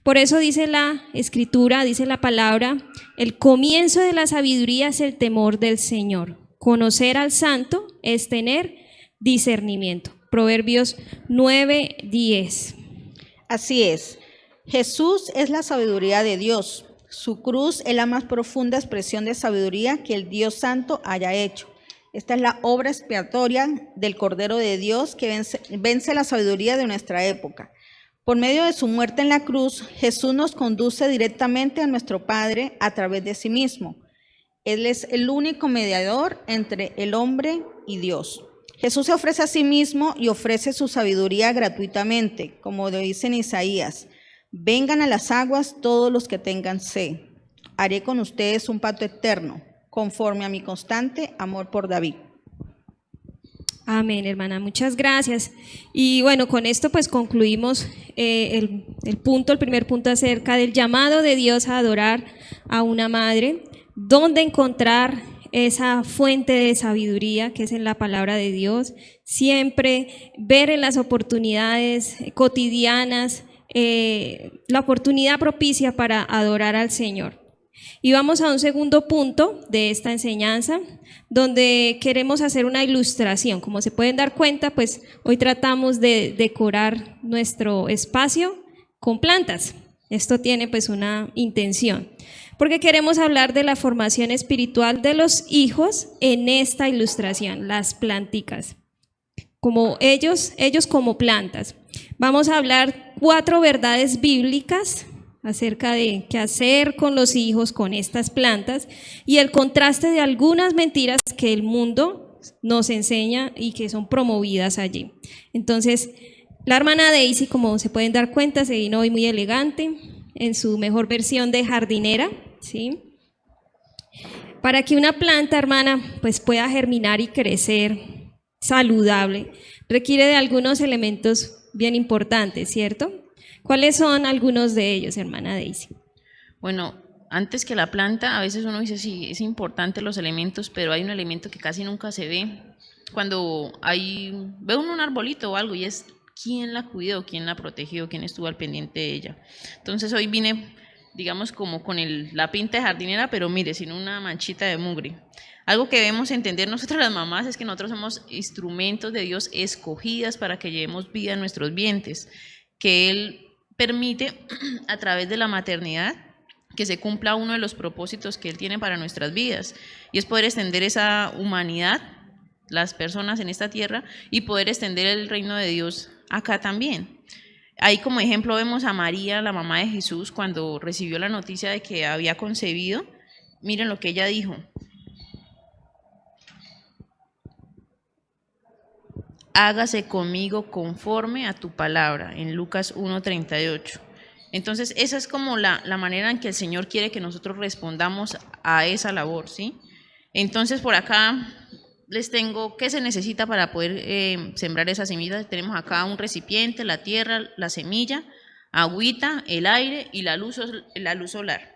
Por eso dice la Escritura, dice la palabra, el comienzo de la sabiduría es el temor del Señor. Conocer al Santo es tener discernimiento. Proverbios 9:10. Así es. Jesús es la sabiduría de Dios. Su cruz es la más profunda expresión de sabiduría que el Dios Santo haya hecho. Esta es la obra expiatoria del Cordero de Dios que vence la sabiduría de nuestra época. Por medio de su muerte en la cruz, Jesús nos conduce directamente a nuestro Padre a través de sí mismo. Él es el único mediador entre el hombre y Dios. Jesús se ofrece a sí mismo y ofrece su sabiduría gratuitamente, como lo dice en Isaías. Vengan a las aguas todos los que tengan sed. Haré con ustedes un pacto eterno, conforme a mi constante amor por David. Amén, hermana, muchas gracias. Y bueno, con esto pues concluimos el primer punto acerca del llamado de Dios a adorar a una madre, dónde encontrar esa fuente de sabiduría que es en la palabra de Dios, siempre ver en las oportunidades cotidianas la oportunidad propicia para adorar al Señor. Y vamos a un segundo punto de esta enseñanza, donde queremos hacer una ilustración. Como se pueden dar cuenta, pues hoy tratamos de decorar nuestro espacio con plantas. Esto tiene pues una intención, porque queremos hablar de la formación espiritual de los hijos en esta ilustración, las planticas, como ellos como plantas. Vamos a hablar 4 verdades bíblicas acerca de qué hacer con los hijos, con estas plantas, y el contraste de algunas mentiras que el mundo nos enseña y que son promovidas allí. Entonces, la hermana Daisy, como se pueden dar cuenta, se vino hoy muy elegante, en su mejor versión de jardinera, ¿sí? Para que una planta, hermana, pues pueda germinar y crecer saludable, requiere de algunos elementos bien importantes, ¿cierto? ¿Cuáles son algunos de ellos, hermana Daisy? Bueno, antes que la planta, a veces uno dice, sí, es importante los elementos, pero hay un elemento que casi nunca se ve. Cuando ve uno un arbolito o algo y es quién la cuidó, quién la protegió, quién estuvo al pendiente de ella. Entonces hoy vine, digamos, como con la pinta de jardinera, pero mire, sin una manchita de mugre. Algo que debemos entender nosotras las mamás es que nosotros somos instrumentos de Dios escogidas para que llevemos vida a nuestros vientres, que Él permite a través de la maternidad que se cumpla uno de los propósitos que Él tiene para nuestras vidas, y es poder extender esa humanidad, las personas en esta tierra, y poder extender el reino de Dios acá también. Ahí como ejemplo vemos a María, la mamá de Jesús, cuando recibió la noticia de que había concebido. Miren lo que ella dijo: hágase conmigo conforme a tu palabra, en Lucas 1:38. Entonces esa es como la manera en que el Señor quiere que nosotros respondamos a esa labor, ¿sí? Entonces por acá les tengo qué se necesita para poder sembrar esa semilla. Tenemos acá un recipiente, la tierra, la semilla, agüita, el aire y la luz solar.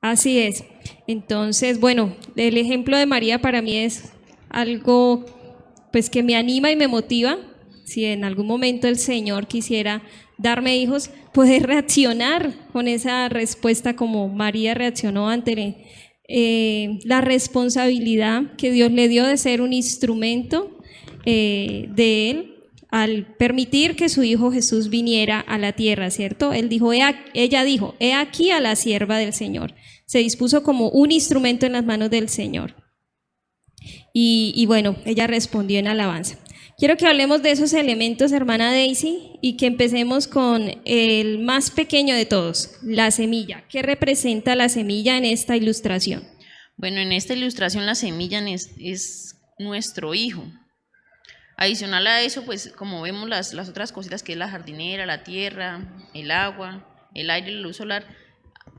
Así es. Entonces, bueno, el ejemplo de María para mí es algo pues que me anima y me motiva. Si en algún momento el Señor quisiera darme hijos, poder reaccionar con esa respuesta como María reaccionó ante la responsabilidad que Dios le dio de ser un instrumento de Él al permitir que su hijo Jesús viniera a la tierra, ¿cierto? Ella dijo, he aquí a la sierva del Señor. Se dispuso como un instrumento en las manos del Señor. Y bueno, ella respondió en alabanza. Quiero que hablemos de esos elementos, hermana Daisy, y que empecemos con el más pequeño de todos, la semilla. ¿Qué representa la semilla en esta ilustración? Bueno, en esta ilustración la semilla es nuestro hijo. Adicional a eso, pues como vemos las otras cositas que es la jardinera, la tierra, el agua, el aire, la luz solar,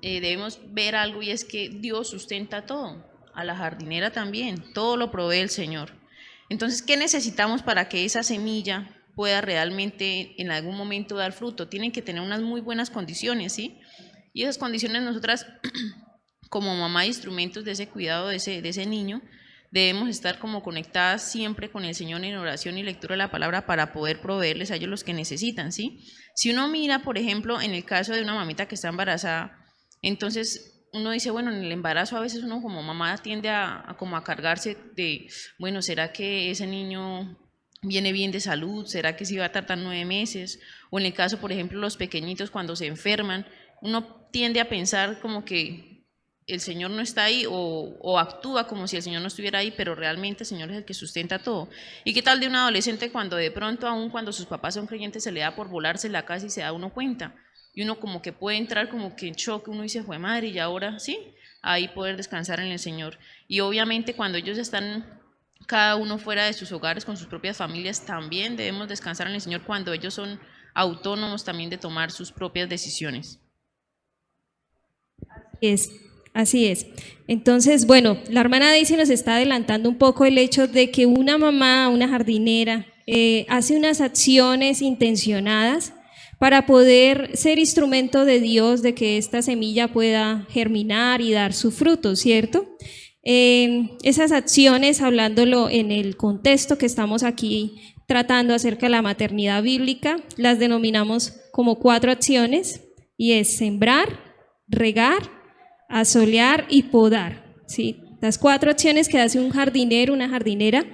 debemos ver algo y es que Dios sustenta todo, a la jardinera también, todo lo provee el Señor. Entonces, ¿qué necesitamos para que esa semilla pueda realmente en algún momento dar fruto? Tienen que tener unas muy buenas condiciones, ¿sí? Y esas condiciones nosotras, como mamá, instrumentos de ese cuidado de ese niño, debemos estar como conectadas siempre con el Señor en oración y lectura de la palabra para poder proveerles a ellos los que necesitan, ¿sí? Si uno mira, por ejemplo, en el caso de una mamita que está embarazada, entonces uno dice, bueno, en el embarazo a veces uno como mamá tiende a como a cargarse de, bueno, ¿será que ese niño viene bien de salud? ¿Será que sí va a tardar 9 meses? O en el caso, por ejemplo, los pequeñitos cuando se enferman, uno tiende a pensar como que el Señor no está ahí o actúa como si el Señor no estuviera ahí, pero realmente el Señor es el que sustenta todo. ¿Y qué tal de un adolescente cuando de pronto, aún cuando sus papás son creyentes, se le da por volarse en la casa y se da uno cuenta? Y uno como que puede entrar como que en shock, uno dice, fue madre, y ahora sí, ahí poder descansar en el Señor. Y obviamente cuando ellos están cada uno fuera de sus hogares con sus propias familias, también debemos descansar en el Señor cuando ellos son autónomos también de tomar sus propias decisiones. Así es. Entonces, bueno, la hermana Daisy nos está adelantando un poco el hecho de que una mamá, una jardinera, hace unas acciones intencionadas para poder ser instrumento de Dios, de que esta semilla pueda germinar y dar su fruto, ¿cierto? Esas acciones, hablándolo en el contexto que estamos aquí tratando acerca de la maternidad bíblica, las denominamos como 4 acciones, y es sembrar, regar, asolear y podar, ¿sí? Las 4 acciones que hace un jardinero, una jardinera,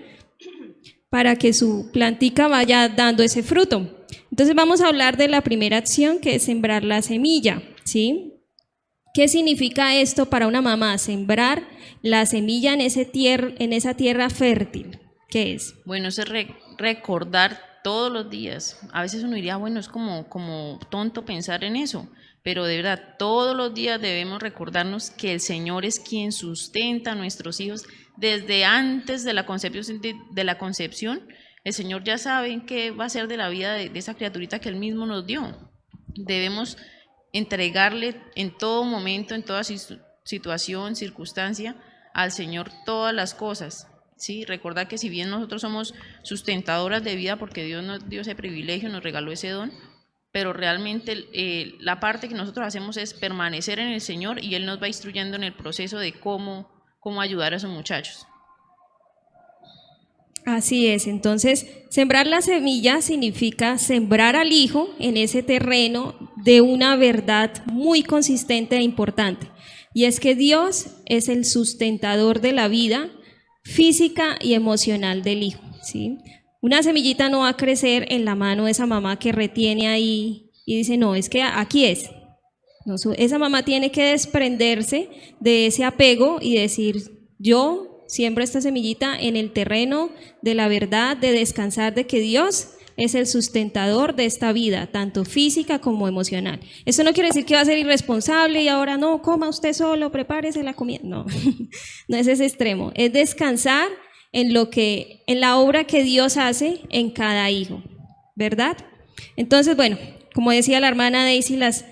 para que su plantica vaya dando ese fruto. Entonces vamos a hablar de la primera acción, que es sembrar la semilla, ¿sí? ¿Qué significa esto para una mamá? Sembrar la semilla en esa tierra fértil. ¿Qué es? Bueno, es recordar todos los días. A veces uno diría, bueno, es como tonto pensar en eso, pero de verdad, todos los días debemos recordarnos que el Señor es quien sustenta a nuestros hijos desde antes de la concepción. El Señor ya sabe qué va a ser de la vida de esa criaturita que Él mismo nos dio. Debemos entregarle en todo momento, en toda situación, circunstancia, al Señor todas las cosas. Sí, recordar que si bien nosotros somos sustentadoras de vida, porque Dios nos dio ese privilegio, nos regaló ese don, pero realmente la parte que nosotros hacemos es permanecer en el Señor y Él nos va instruyendo en el proceso de cómo ayudar a esos muchachos. Así es, entonces sembrar la semilla significa sembrar al hijo en ese terreno de una verdad muy consistente e importante, y es que Dios es el sustentador de la vida física y emocional del hijo, ¿sí? Una semillita no va a crecer en la mano de esa mamá que retiene ahí y dice, no, es que aquí es. No, esa mamá tiene que desprenderse de ese apego y decir, yo siembro esta semillita en el terreno de la verdad, de descansar de que Dios es el sustentador de esta vida, tanto física como emocional. Eso no quiere decir que va a ser irresponsable y ahora no, coma usted solo, prepárese la comida. No, no es ese extremo. Es descansar en la obra que Dios hace en cada hijo, ¿verdad? Entonces, bueno, como decía la hermana Daisy, las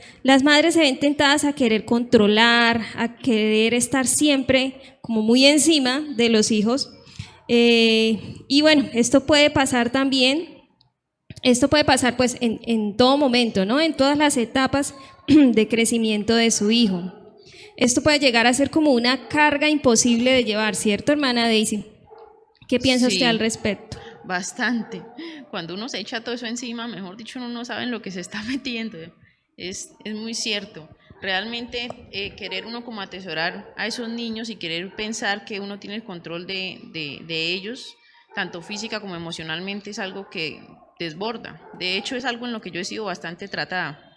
madres se ven tentadas a querer controlar, a querer estar siempre como muy encima de los hijos. Y bueno, esto puede pasar pues en todo momento, ¿no? En todas las etapas de crecimiento de su hijo. Esto puede llegar a ser como una carga imposible de llevar, ¿cierto, hermana Daisy? ¿Qué piensa usted al respecto? Bastante. Cuando uno se echa todo eso encima, mejor dicho, uno no sabe en lo que se está metiendo. Es muy cierto. Realmente querer uno como atesorar a esos niños y querer pensar que uno tiene el control de ellos, tanto física como emocionalmente, es algo que desborda. De hecho, es algo en lo que yo he sido bastante tratada.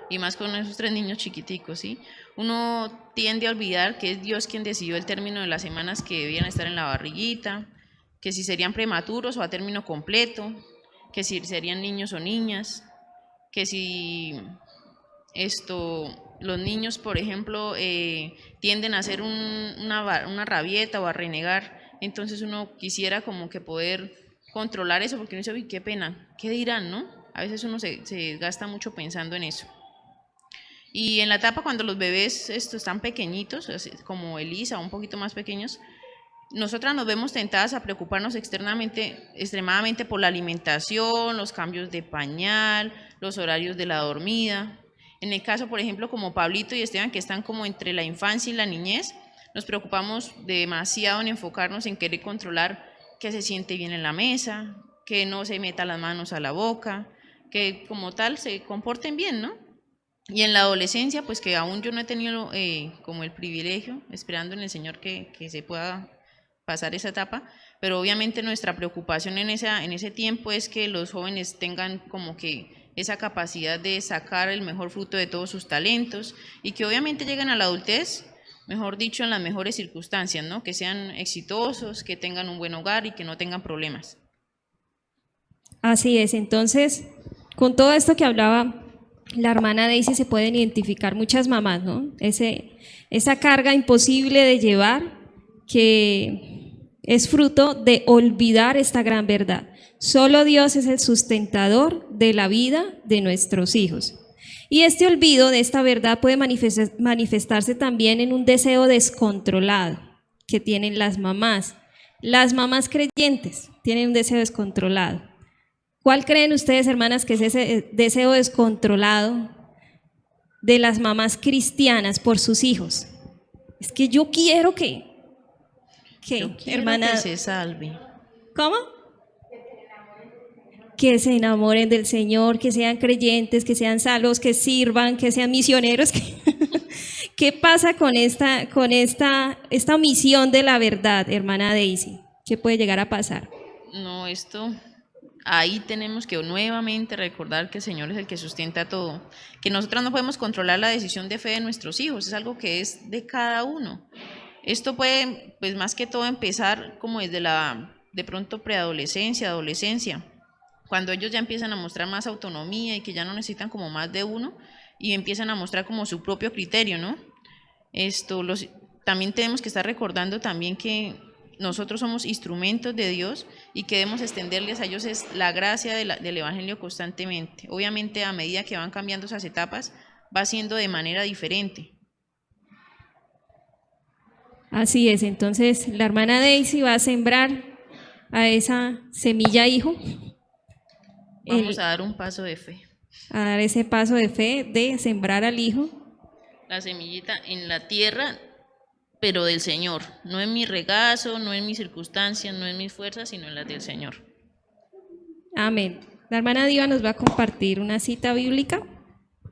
Y más con esos 3 niños chiquiticos, ¿sí? Uno tiende a olvidar que es Dios quien decidió el término de las semanas que debían estar en la barriguita, que si serían prematuros o a término completo, que si serían niños o niñas, que si los niños, por ejemplo, tienden a hacer una rabieta o a renegar, entonces uno quisiera como que poder controlar eso, porque uno dice, uy, qué pena, ¿qué dirán, no? A veces uno se gasta mucho pensando en eso. Y en la etapa cuando los bebés están pequeñitos, como Elisa, un poquito más pequeños, nosotras nos vemos tentadas a preocuparnos extremadamente por la alimentación, los cambios de pañal, los horarios de la dormida. En el caso, por ejemplo, como Pablito y Esteban, que están como entre la infancia y la niñez, nos preocupamos demasiado en enfocarnos en querer controlar que se siente bien en la mesa, que no se meta las manos a la boca, que como tal se comporten bien, ¿no? Y en la adolescencia, pues que aún yo no he tenido como el privilegio, esperando en el Señor que se pueda pasar esa etapa, pero obviamente nuestra preocupación en ese tiempo es que los jóvenes tengan como que esa capacidad de sacar el mejor fruto de todos sus talentos y que obviamente lleguen a la adultez, mejor dicho, en las mejores circunstancias, ¿no? Que sean exitosos, que tengan un buen hogar y que no tengan problemas. Así es, entonces, con todo esto que hablaba la hermana Daisy, se pueden identificar muchas mamás, ¿no? Esa carga imposible de llevar, que es fruto de olvidar esta gran verdad. Solo Dios es el sustentador de la vida de nuestros hijos. Y este olvido de esta verdad puede manifestarse también en un deseo descontrolado que tienen las mamás. Las mamás creyentes tienen un deseo descontrolado. ¿Cuál creen ustedes, hermanas, que es ese deseo descontrolado de las mamás cristianas por sus hijos? Es que yo quiero que hermana, que se salve. ¿Cómo? Que se enamoren del Señor, que sean creyentes, que sean salvos, que sirvan, que sean misioneros. ¿Qué pasa con esta omisión de la verdad, hermana Daisy? ¿Qué puede llegar a pasar? No, ahí tenemos que nuevamente recordar que el Señor es el que sustenta todo, que nosotros no podemos controlar la decisión de fe de nuestros hijos, es algo que es de cada uno. Esto puede, pues más que todo, empezar como desde de pronto preadolescencia, adolescencia, cuando ellos ya empiezan a mostrar más autonomía y que ya no necesitan como más de uno y empiezan a mostrar como su propio criterio, ¿no? También tenemos que estar recordando también que nosotros somos instrumentos de Dios y que debemos extenderles a ellos la gracia del Evangelio constantemente. Obviamente, a medida que van cambiando esas etapas, va siendo de manera diferente. Así es, entonces la hermana Daisy va a sembrar a esa semilla hijo. Vamos a dar un paso de fe. A dar ese paso de fe de sembrar al hijo. La semillita en la tierra, pero del Señor, no en mi regazo, no en mis circunstancias, no en mis fuerzas, sino en las del Señor. Amén. La hermana Diva nos va a compartir una cita bíblica.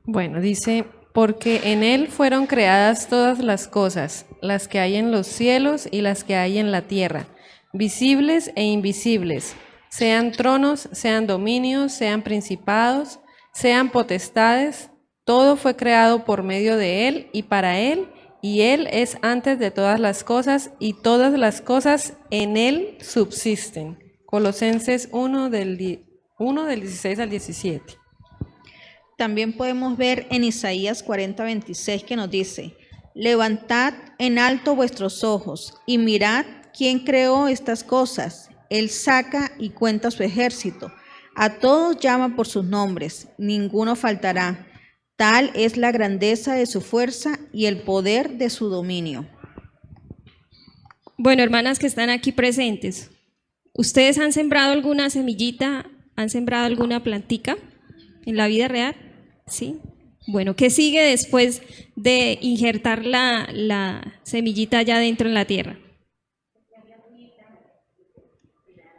Bueno, dice, porque en Él fueron creadas todas las cosas, las que hay en los cielos y las que hay en la tierra, visibles e invisibles, sean tronos, sean dominios, sean principados, sean potestades, todo fue creado por medio de Él y para Él, y Él es antes de todas las cosas, y todas las cosas en Él subsisten. Colosenses 1 del 16 al 17. También podemos ver en Isaías 40:26 que nos dice, levantad en alto vuestros ojos y mirad quién creó estas cosas. Él saca y cuenta su ejército. A todos llama por sus nombres, ninguno faltará. Tal es la grandeza de su fuerza y el poder de su dominio. Bueno, hermanas que están aquí presentes, ¿ustedes han sembrado alguna semillita, han sembrado alguna plantica en la vida real? ¿Sí? Bueno, ¿qué sigue después de injertar la semillita allá dentro en la tierra?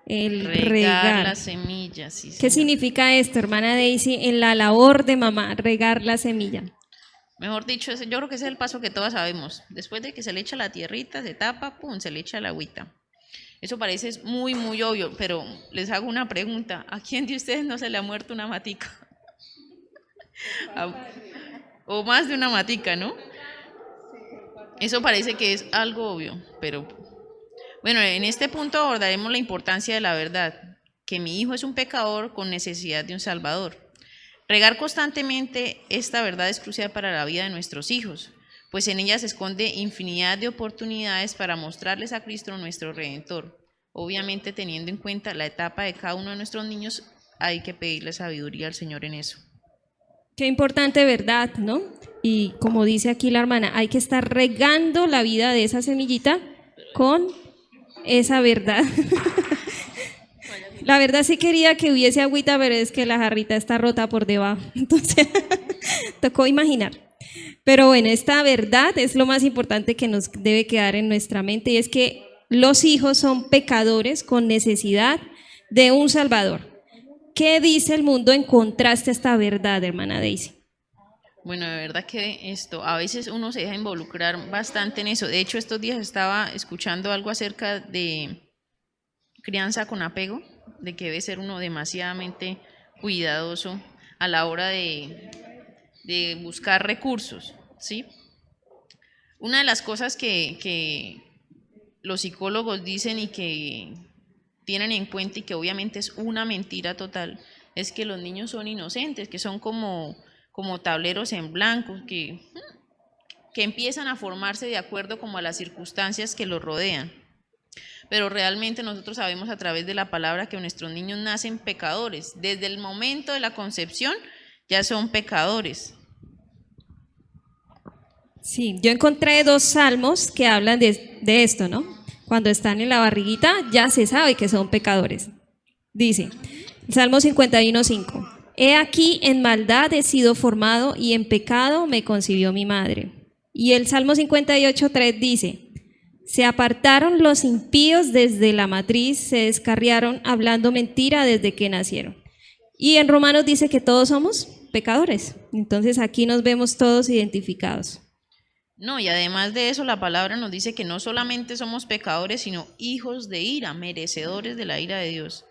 El regar las semillas. Sí, ¿Qué significa esto, hermana Daisy, en la labor de mamá, regar la semilla? Mejor dicho, yo creo que ese es el paso que todas sabemos. Después de que se le echa la tierrita, se tapa, pum, se le echa la agüita. Eso parece muy, muy obvio, pero les hago una pregunta. ¿A quién de ustedes no se le ha muerto una matica? O más de una matica, ¿no? Eso parece que es algo obvio, pero bueno, en este punto abordaremos la importancia de la verdad, que mi hijo es un pecador con necesidad de un Salvador. Regar constantemente esta verdad es crucial para la vida de nuestros hijos, pues en ella se esconde infinidad de oportunidades para mostrarles a Cristo nuestro Redentor. obviamente teniendo en cuenta la etapa de cada uno de nuestros niños, hay que pedirle sabiduría al Señor en eso. Qué importante verdad, ¿no? Y como dice aquí la hermana, hay que estar regando la vida de esa semillita con esa verdad. La verdad sí quería que hubiese agüita, pero es que la jarrita está rota por debajo, entonces tocó imaginar. Pero bueno, esta verdad es lo más importante que nos debe quedar en nuestra mente, y es que los hijos son pecadores con necesidad de un Salvador. ¿Qué dice el mundo en contraste a esta verdad, hermana Daisy? Bueno, de verdad que a veces uno se deja involucrar bastante en eso. De hecho, estos días estaba escuchando algo acerca de crianza con apego, de que debe ser uno demasiadamente cuidadoso a la hora de buscar recursos, ¿sí? Una de las cosas que los psicólogos dicen y que tienen en cuenta y que obviamente es una mentira total, es que los niños son inocentes, que son como tableros en blanco, que empiezan a formarse de acuerdo como a las circunstancias que los rodean. Pero realmente nosotros sabemos a través de la palabra que nuestros niños nacen pecadores. Desde el momento de la concepción ya son pecadores. Sí, yo encontré 2 salmos que hablan de esto, ¿no? Cuando están en la barriguita ya se sabe que son pecadores. Dice, el Salmo 51:5, he aquí en maldad he sido formado y en pecado me concibió mi madre. Y el Salmo 58:3 dice, se apartaron los impíos desde la matriz, se descarriaron hablando mentira desde que nacieron. Y en Romanos dice que todos somos pecadores. Entonces aquí nos vemos todos identificados. No, y además de eso, la palabra nos dice que no solamente somos pecadores, sino hijos de ira, merecedores de la ira de Dios.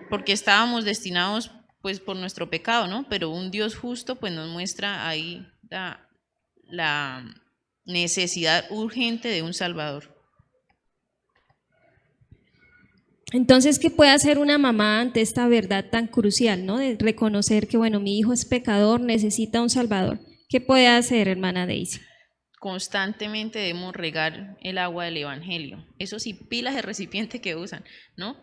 Porque estábamos destinados, pues, por nuestro pecado, ¿no? Pero un Dios justo, pues, nos muestra ahí la necesidad urgente de un Salvador. Entonces, ¿qué puede hacer una mamá ante esta verdad tan crucial, ¿no? De reconocer que, bueno, mi hijo es pecador, necesita un Salvador. ¿Qué puede hacer, hermana Daisy? Constantemente debemos regar el agua del Evangelio. Eso sí, pilas de recipiente que usan, ¿no?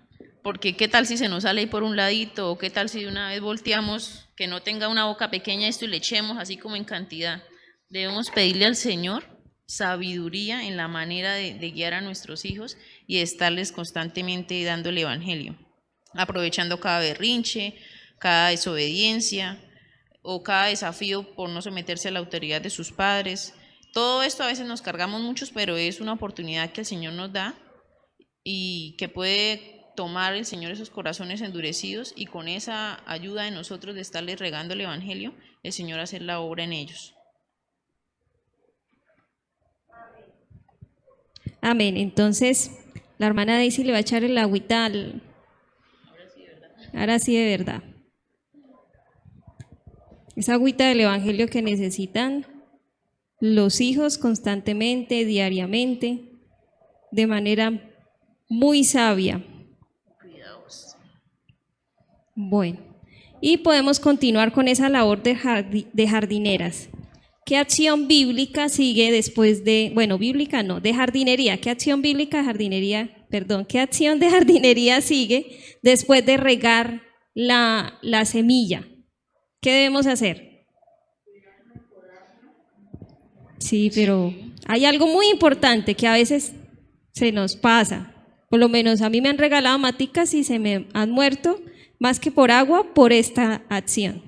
Porque qué tal si se nos sale ahí por un ladito, o qué tal si de una vez volteamos, que no tenga una boca pequeña esto y le echemos así como en cantidad. Debemos pedirle al Señor sabiduría en la manera de guiar a nuestros hijos y de estarles constantemente dando el Evangelio, aprovechando cada berrinche, cada desobediencia o cada desafío por no someterse a la autoridad de sus padres. Todo esto a veces nos cargamos muchos, pero es una oportunidad que el Señor nos da y que puede tomar el Señor esos corazones endurecidos y con esa ayuda de nosotros de estarles regando el Evangelio, el Señor hacer la obra en ellos. Amén. Entonces, la hermana Daisy le va a echar el agüita Ahora sí de verdad. Esa agüita del Evangelio que necesitan los hijos constantemente, diariamente, de manera muy sabia. Bueno, y podemos continuar con esa labor de jardineras. ¿Qué acción bíblica sigue después de, bueno, bíblica no, de jardinería? ¿Qué acción bíblica de jardinería, qué acción de jardinería sigue después de regar la semilla? ¿Qué debemos hacer? Sí, pero hay algo muy importante que a veces se nos pasa. Por lo menos a mí me han regalado maticas y se me han muerto más que por agua, por esta acción.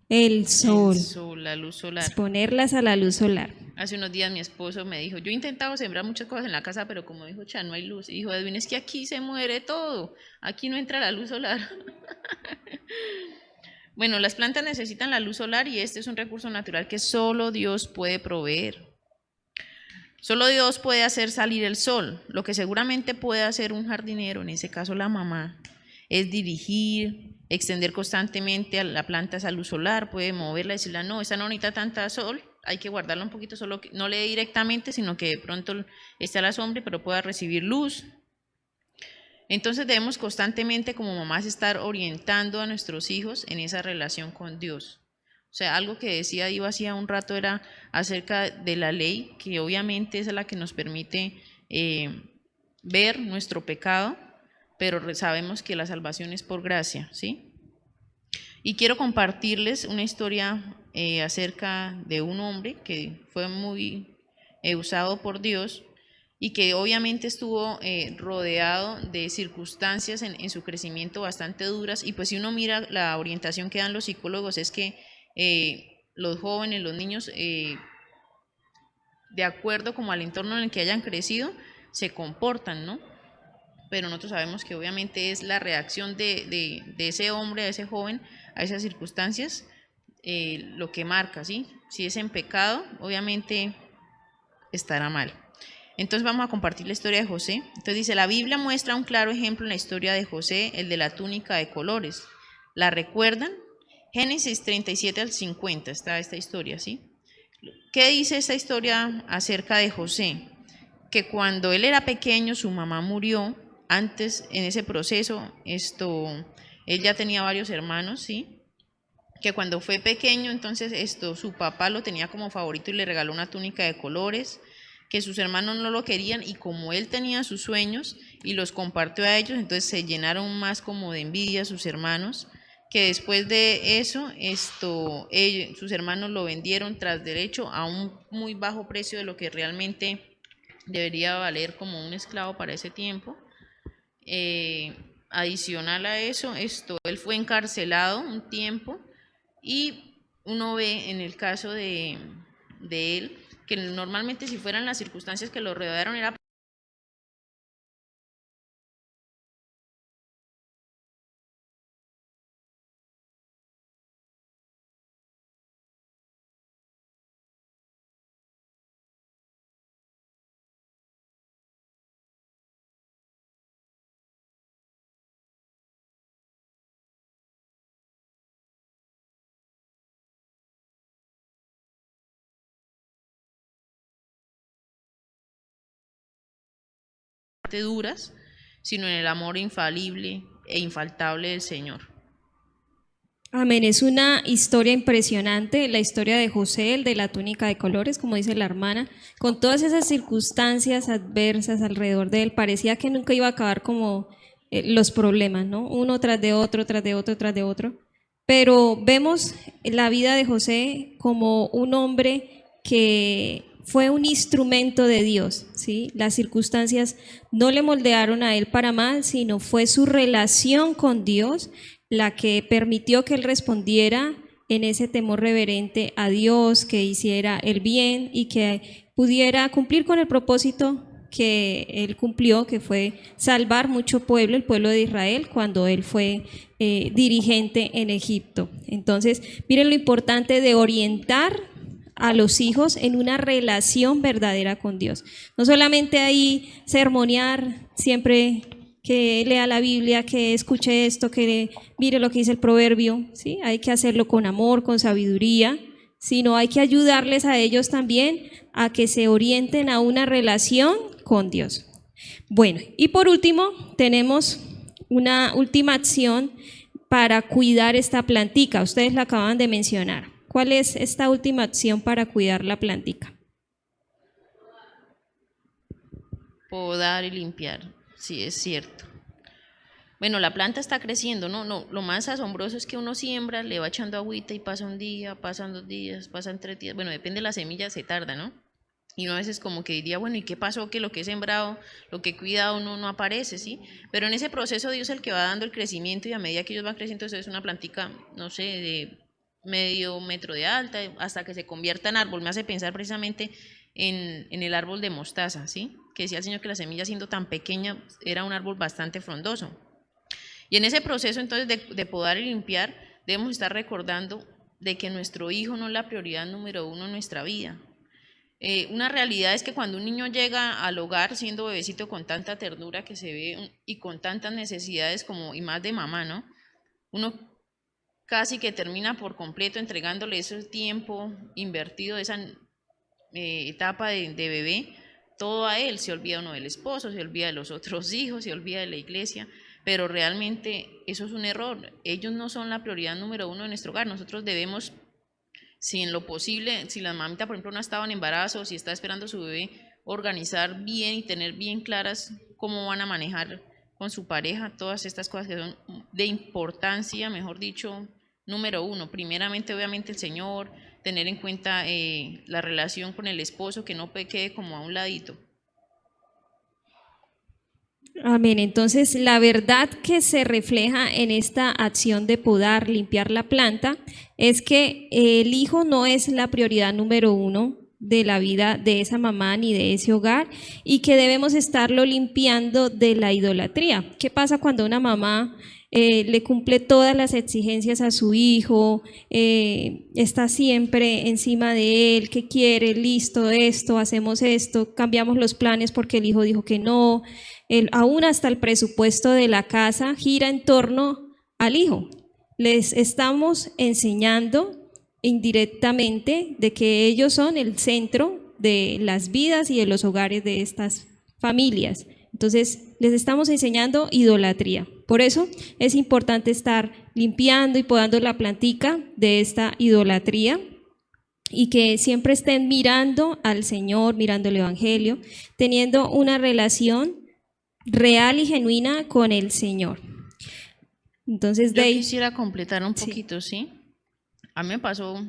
El sol. La luz solar. Exponerlas a la luz solar. Hace unos días mi esposo me dijo, yo he intentado sembrar muchas cosas en la casa, pero como dijo Chan, no hay luz. Y dijo, Edwin, es que aquí se muere todo, aquí no entra la luz solar. Bueno, las plantas necesitan la luz solar y este es un recurso natural que solo Dios puede proveer. Solo Dios puede hacer salir el sol. Lo que seguramente puede hacer un jardinero, en ese caso la mamá, es dirigir, extender constantemente a la planta esa luz solar, puede moverla y decirle, no, esta no necesita tanta sol, hay que guardarla un poquito, solo que no le dé directamente, sino que de pronto esté a la sombra, pero pueda recibir luz. Entonces debemos constantemente como mamás estar orientando a nuestros hijos en esa relación con Dios. O sea, algo que decía Ivo hacía un rato era acerca de la ley, que obviamente es la que nos permite ver nuestro pecado, pero sabemos que la salvación es por gracia, ¿sí? Y quiero compartirles una historia acerca de un hombre que fue muy usado por Dios y que obviamente estuvo rodeado de circunstancias en su crecimiento bastante duras. Y pues si uno mira la orientación que dan los psicólogos es que los jóvenes, los niños, de acuerdo como al entorno en el que hayan crecido, se comportan, ¿no? Pero nosotros sabemos que obviamente es la reacción de ese hombre, de ese joven, a esas circunstancias, lo que marca, ¿sí? Si es en pecado, obviamente estará mal. Entonces vamos a compartir la historia de José. Entonces dice, la Biblia muestra un claro ejemplo en la historia de José, el de la túnica de colores. ¿La recuerdan? Génesis 37 al 50 está esta historia, ¿sí? ¿Qué dice esta historia acerca de José? Que cuando él era pequeño su mamá murió. Antes, en ese proceso, él ya tenía varios hermanos, ¿sí? Que cuando fue pequeño, entonces su papá lo tenía como favorito y le regaló una túnica de colores, que sus hermanos no lo querían y como él tenía sus sueños y los compartió a ellos, entonces se llenaron más como de envidia sus hermanos, que después de eso, sus hermanos lo vendieron tras derecho a un muy bajo precio de lo que realmente debería valer como un esclavo para ese tiempo. Adicional a eso, él fue encarcelado un tiempo y uno ve en el caso de él que normalmente si fueran las circunstancias que lo rodearon era duras, sino en el amor infalible e infaltable del Señor. Amén, es una historia impresionante, la historia de José, el de la túnica de colores, como dice la hermana, con todas esas circunstancias adversas alrededor de él, parecía que nunca iba a acabar como los problemas, ¿no? Uno tras de otro, tras de otro, tras de otro. Pero vemos la vida de José como un hombre que fue un instrumento de Dios, ¿sí? Las circunstancias no le moldearon a él para mal, sino fue su relación con Dios la que permitió que él respondiera en ese temor reverente a Dios, que hiciera el bien y que pudiera cumplir con el propósito que él cumplió, que fue salvar mucho pueblo, el pueblo de Israel, cuando él fue dirigente en Egipto. Entonces, miren lo importante de orientar a los hijos en una relación verdadera con Dios. No solamente ahí sermonear siempre que lea la Biblia, que escuche esto, que mire lo que dice el proverbio, ¿sí? Hay que hacerlo con amor, con sabiduría, sino hay que ayudarles a ellos también a que se orienten a una relación con Dios. Bueno, y por último, tenemos una última acción para cuidar esta plantica. Ustedes la acaban de mencionar. ¿Cuál es esta última acción para cuidar la plantica? Podar y limpiar, sí, es cierto. Bueno, la planta está creciendo, ¿no? Lo más asombroso es que uno siembra, le va echando agüita y pasa un día, pasan 2 días, pasan 3 días. Bueno, depende de la semilla, se tarda, ¿no? Y uno a veces como que diría, bueno, ¿y qué pasó? Que lo que he sembrado, lo que he cuidado no aparece, ¿sí? Pero en ese proceso Dios es el que va dando el crecimiento y a medida que ellos van creciendo, entonces es una plantica, no sé, de medio metro de alta, hasta que se convierta en árbol. Me hace pensar precisamente en el árbol de mostaza, ¿sí? Que decía el Señor que la semilla siendo tan pequeña era un árbol bastante frondoso. Y en ese proceso entonces de podar y limpiar, debemos estar recordando de que nuestro hijo no es la prioridad número 1 en nuestra vida. Una realidad es que cuando un niño llega al hogar siendo bebecito con tanta ternura que se ve y con tantas necesidades como y más de mamá, ¿no? Uno casi que termina por completo entregándole ese tiempo invertido, esa etapa de bebé, todo a él. Se olvida uno del esposo, se olvida de los otros hijos, se olvida de la iglesia, pero realmente eso es un error. Ellos no son la prioridad número 1 de nuestro hogar. Nosotros debemos, si en lo posible, si la mamita por ejemplo no estaba en embarazo o si está esperando a su bebé, organizar bien y tener bien claras cómo van a manejar con su pareja todas estas cosas que son de importancia, mejor dicho, número uno. Primeramente, obviamente, el Señor, tener en cuenta la relación con el esposo, que no quede como a un ladito. Amén. Entonces, la verdad que se refleja en esta acción de podar, limpiar la planta, es que el hijo no es la prioridad número uno de la vida de esa mamá ni de ese hogar, y que debemos estarlo limpiando de la idolatría. ¿Qué pasa cuando una mamá le cumple todas las exigencias a su hijo, está siempre encima de él, qué quiere, listo, esto, hacemos esto, cambiamos los planes porque el hijo dijo que no, aún hasta el presupuesto de la casa gira en torno al hijo? Les estamos enseñando indirectamente de que ellos son el centro de las vidas y de los hogares de estas familias. Entonces, les estamos enseñando idolatría. Por eso es importante estar limpiando y podando la plantica de esta idolatría, y que siempre estén mirando al Señor, mirando el Evangelio, teniendo una relación real y genuina con el Señor. Entonces, yo quisiera completar un poquito, ¿sí? A mí me pasó,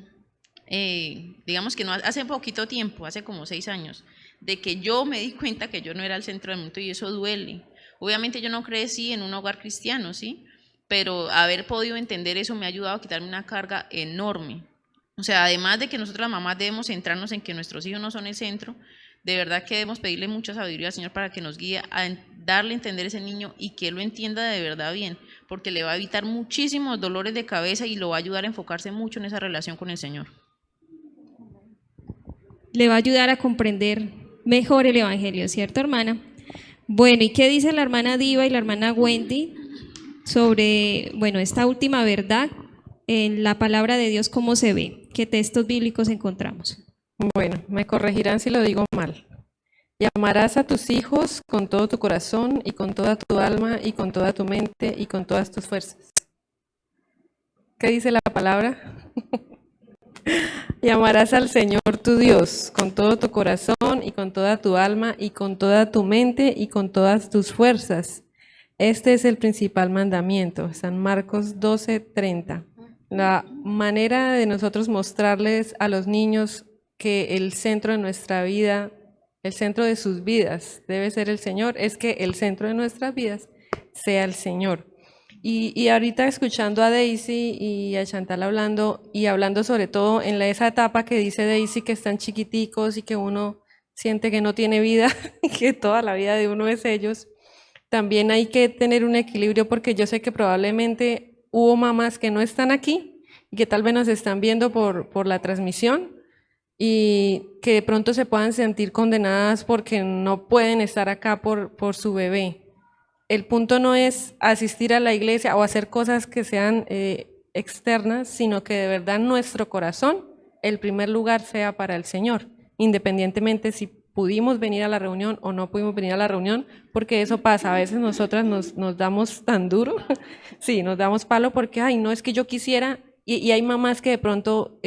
digamos que no hace poquito tiempo, hace como 6 años, de que yo me di cuenta que yo no era el centro del mundo, y eso duele. Obviamente yo no crecí en un hogar cristiano, ¿sí? Pero haber podido entender eso me ha ayudado a quitarme una carga enorme. O sea, además de que nosotros las mamás debemos centrarnos en que nuestros hijos no son el centro, de verdad que debemos pedirle mucha sabiduría al Señor para que nos guíe a darle a entender a ese niño y que lo entienda de verdad bien, porque le va a evitar muchísimos dolores de cabeza y lo va a ayudar a enfocarse mucho en esa relación con el Señor. Le va a ayudar a comprender mejor el Evangelio, ¿cierto, hermana? Bueno, ¿y qué dice la hermana Diva y la hermana Wendy sobre, bueno, esta última verdad en la palabra de Dios? ¿Cómo se ve? ¿Qué textos bíblicos encontramos? Bueno, me corregirán si lo digo mal. Y amarás a tus hijos con todo tu corazón y con toda tu alma y con toda tu mente y con todas tus fuerzas. ¿Qué dice la palabra? Y amarás al Señor tu Dios con todo tu corazón y con toda tu alma y con toda tu mente y con todas tus fuerzas. Este es el principal mandamiento. San Marcos 12:30. La manera de nosotros mostrarles a los niños que el centro de nuestra vida, el centro de sus vidas debe ser el Señor, es que el centro de nuestras vidas sea el Señor. Y ahorita escuchando a Daisy y a Chantal hablando, y hablando sobre todo en esa etapa que dice Daisy que están chiquiticos y que uno siente que no tiene vida, que toda la vida de uno es ellos, también hay que tener un equilibrio, porque yo sé que probablemente hubo mamás que no están aquí y que tal vez nos están viendo por la transmisión, y que de pronto se puedan sentir condenadas porque no pueden estar acá por su bebé. El punto no es asistir a la iglesia o hacer cosas que sean externas, sino que de verdad nuestro corazón, el primer lugar sea para el Señor, independientemente si pudimos venir a la reunión o no pudimos venir a la reunión, porque eso pasa, a veces nosotras nos damos tan duro, sí, nos damos palo porque, ay, no, es que yo quisiera, y hay mamás que de pronto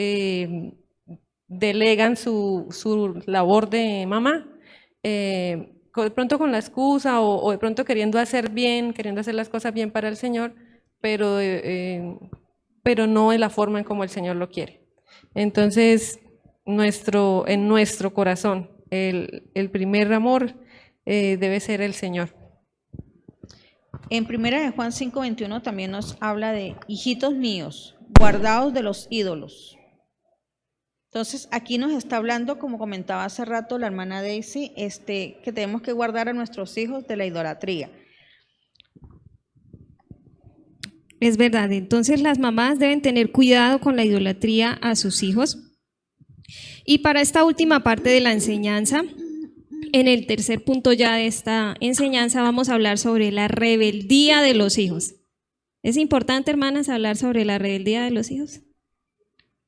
delegan su labor de mamá, de pronto con la excusa o de pronto queriendo hacer las cosas bien para el Señor, pero no en la forma en como el Señor lo quiere. Entonces, en nuestro corazón, el primer amor debe ser el Señor. En 1 de Juan 5:21 también nos habla de hijitos míos, guardaos de los ídolos. Entonces, aquí nos está hablando, como comentaba hace rato la hermana Daisy, que tenemos que guardar a nuestros hijos de la idolatría. Es verdad, entonces las mamás deben tener cuidado con la idolatría a sus hijos. Y para esta última parte de la enseñanza, en el tercer punto ya de esta enseñanza, vamos a hablar sobre la rebeldía de los hijos. ¿Es importante, hermanas, hablar sobre la rebeldía de los hijos?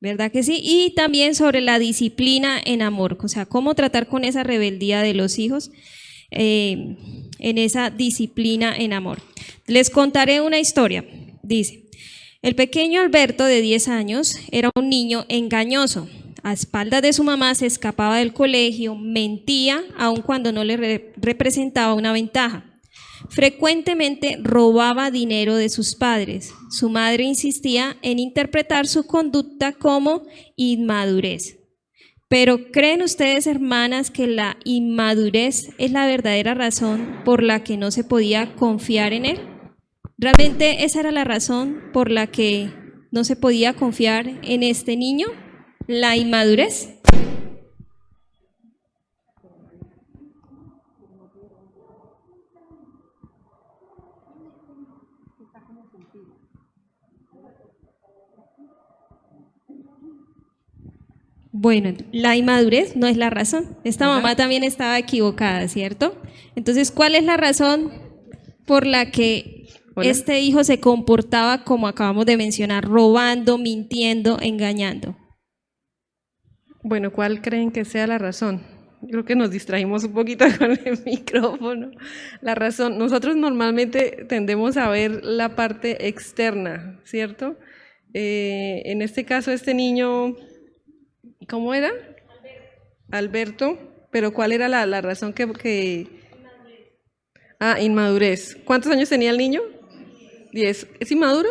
¿Verdad que sí? Y también sobre la disciplina en amor, o sea, cómo tratar con esa rebeldía de los hijos, en esa disciplina en amor. Les contaré una historia. Dice, el pequeño Alberto de 10 años era un niño engañoso. A espaldas de su mamá se escapaba del colegio, mentía, aun cuando no le representaba una ventaja. frecuentemente robaba dinero de sus padres. Su madre insistía en interpretar su conducta como inmadurez. Pero ¿creen ustedes, hermanas, que la inmadurez es la verdadera razón por la que no se podía confiar en él? ¿Realmente esa era la razón por la que no se podía confiar en este niño? ¿La inmadurez? Bueno, la inmadurez no es la razón. Esta mamá también estaba equivocada, ¿cierto? Entonces, ¿cuál es la razón por la que este hijo se comportaba como acabamos de mencionar, robando, mintiendo, engañando? Bueno, ¿cuál creen que sea la razón? Creo que nos distraímos un poquito con el micrófono. La razón, nosotros normalmente tendemos a ver la parte externa, ¿cierto? En este caso, este niño, ¿cómo era? Alberto, pero ¿cuál era la razón inmadurez. ¿Cuántos años tenía el niño? 10. ¿Es inmaduro?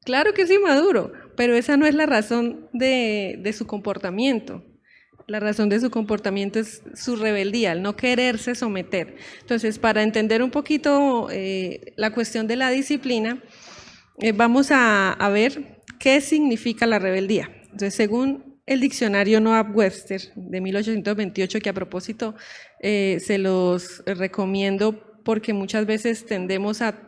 Claro que es inmaduro, pero esa no es la razón de su comportamiento. La razón de su comportamiento es su rebeldía, el no quererse someter. Entonces, para entender un poquito la cuestión de la disciplina, vamos a ver qué significa la rebeldía. Entonces, según el diccionario Noah Webster de 1828, que a propósito se los recomiendo porque muchas veces tendemos a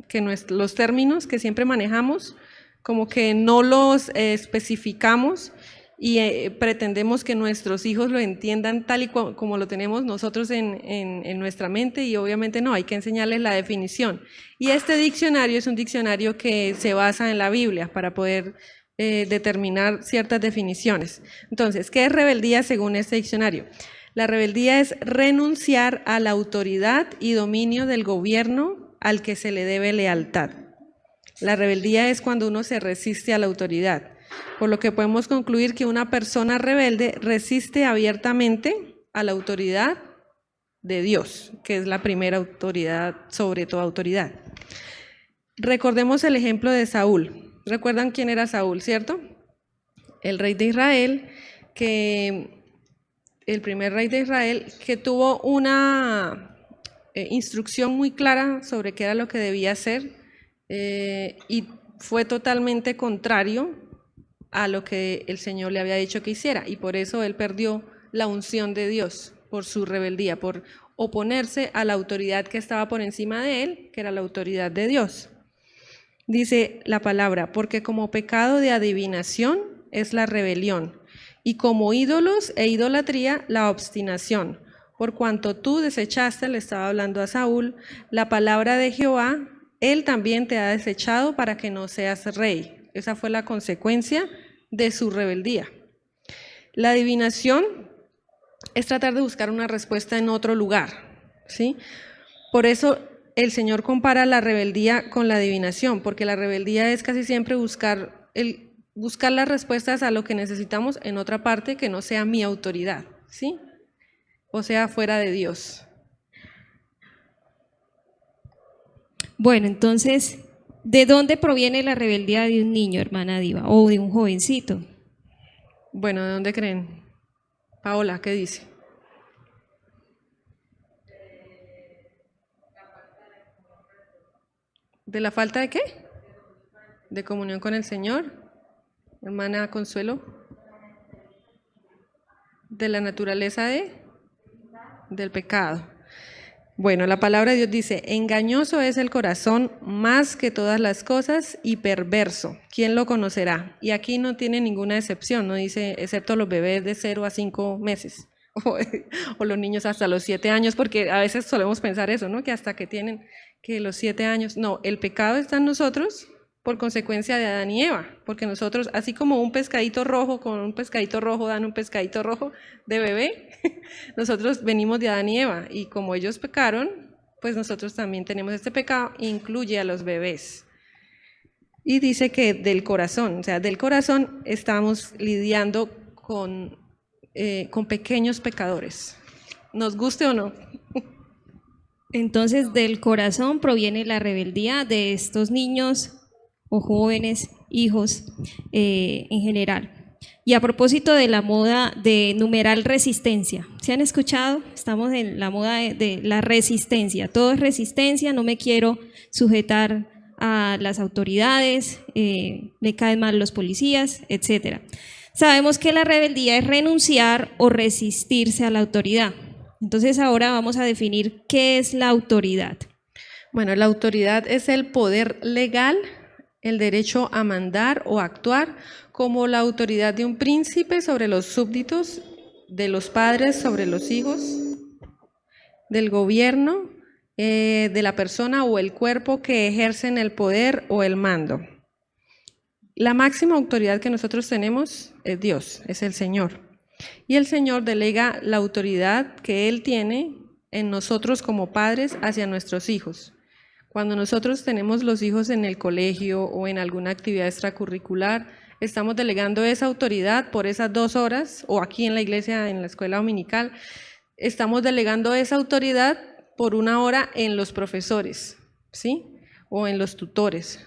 que los términos que siempre manejamos como que no los especificamos y pretendemos que nuestros hijos lo entiendan tal y como lo tenemos nosotros en nuestra mente, y obviamente no, hay que enseñarles la definición. Y este diccionario es un diccionario que se basa en la Biblia para poder determinar ciertas definiciones. Entonces, ¿qué es rebeldía según este diccionario? La rebeldía es renunciar a la autoridad y dominio del gobierno al que se le debe lealtad. La rebeldía es cuando uno se resiste a la autoridad, por lo que podemos concluir que una persona rebelde resiste abiertamente a la autoridad de Dios, que es la primera autoridad sobre toda autoridad. Recordemos el ejemplo de Saúl. ¿Recuerdan quién era Saúl, cierto? El rey de Israel, el primer rey de Israel, que tuvo una instrucción muy clara sobre qué era lo que debía hacer, y fue totalmente contrario a lo que el Señor le había dicho que hiciera, y por eso él perdió la unción de Dios por su rebeldía, por oponerse a la autoridad que estaba por encima de él, que era la autoridad de Dios. Dice la palabra, porque como pecado de adivinación es la rebelión, y como ídolos e idolatría la obstinación, por cuanto tú desechaste, le estaba hablando a Saúl, la palabra de Jehová, él también te ha desechado para que no seas rey. Esa fue la consecuencia de su rebeldía. La adivinación es tratar de buscar una respuesta en otro lugar, ¿sí? Por eso el Señor compara la rebeldía con la adivinación, porque la rebeldía es casi siempre buscar las respuestas a lo que necesitamos en otra parte que no sea mi autoridad, ¿sí? O sea, fuera de Dios. Bueno, entonces, ¿de dónde proviene la rebeldía de un niño, hermana Diva, o de un jovencito? Bueno, ¿de dónde creen? Paola, ¿qué dice? ¿De la falta de qué? De comunión con el Señor. Hermana Consuelo. De la naturaleza del pecado. Bueno, la palabra de Dios dice, engañoso es el corazón más que todas las cosas y perverso. ¿Quién lo conocerá? Y aquí no tiene ninguna excepción, no dice, excepto los bebés de 0 a 5 meses o los niños hasta los 7 años, porque a veces solemos pensar eso, ¿no? Que hasta que tienen que los 7 años. No, el pecado está en nosotros por consecuencia de Adán y Eva, porque nosotros, así como un pescadito rojo con un pescadito rojo dan un pescadito rojo de bebé, nosotros venimos de Adán y Eva, y como ellos pecaron, pues nosotros también tenemos este pecado, incluye a los bebés. Y dice que del corazón, o sea, del corazón estamos lidiando con pequeños pecadores, nos guste o no. Entonces, del corazón proviene la rebeldía de estos niños o jóvenes, hijos en general. Y a propósito de la moda de numeral resistencia, ¿se han escuchado? Estamos en la moda de la resistencia. Todo es resistencia, no me quiero sujetar a las autoridades, me caen mal los policías, etc. Sabemos que la rebeldía es renunciar o resistirse a la autoridad. Entonces ahora vamos a definir qué es la autoridad. Bueno, la autoridad es el poder legal, el derecho a mandar o actuar, como la autoridad de un príncipe sobre los súbditos, de los padres sobre los hijos, del gobierno, de la persona o el cuerpo que ejercen el poder o el mando. La máxima autoridad que nosotros tenemos es Dios, es el Señor. Y el Señor delega la autoridad que Él tiene en nosotros como padres hacia nuestros hijos. Cuando nosotros tenemos los hijos en el colegio o en alguna actividad extracurricular, estamos delegando esa autoridad por esas 2 horas, o aquí en la iglesia, en la escuela dominical, estamos delegando esa autoridad por 1 hora en los profesores, ¿sí? O en los tutores.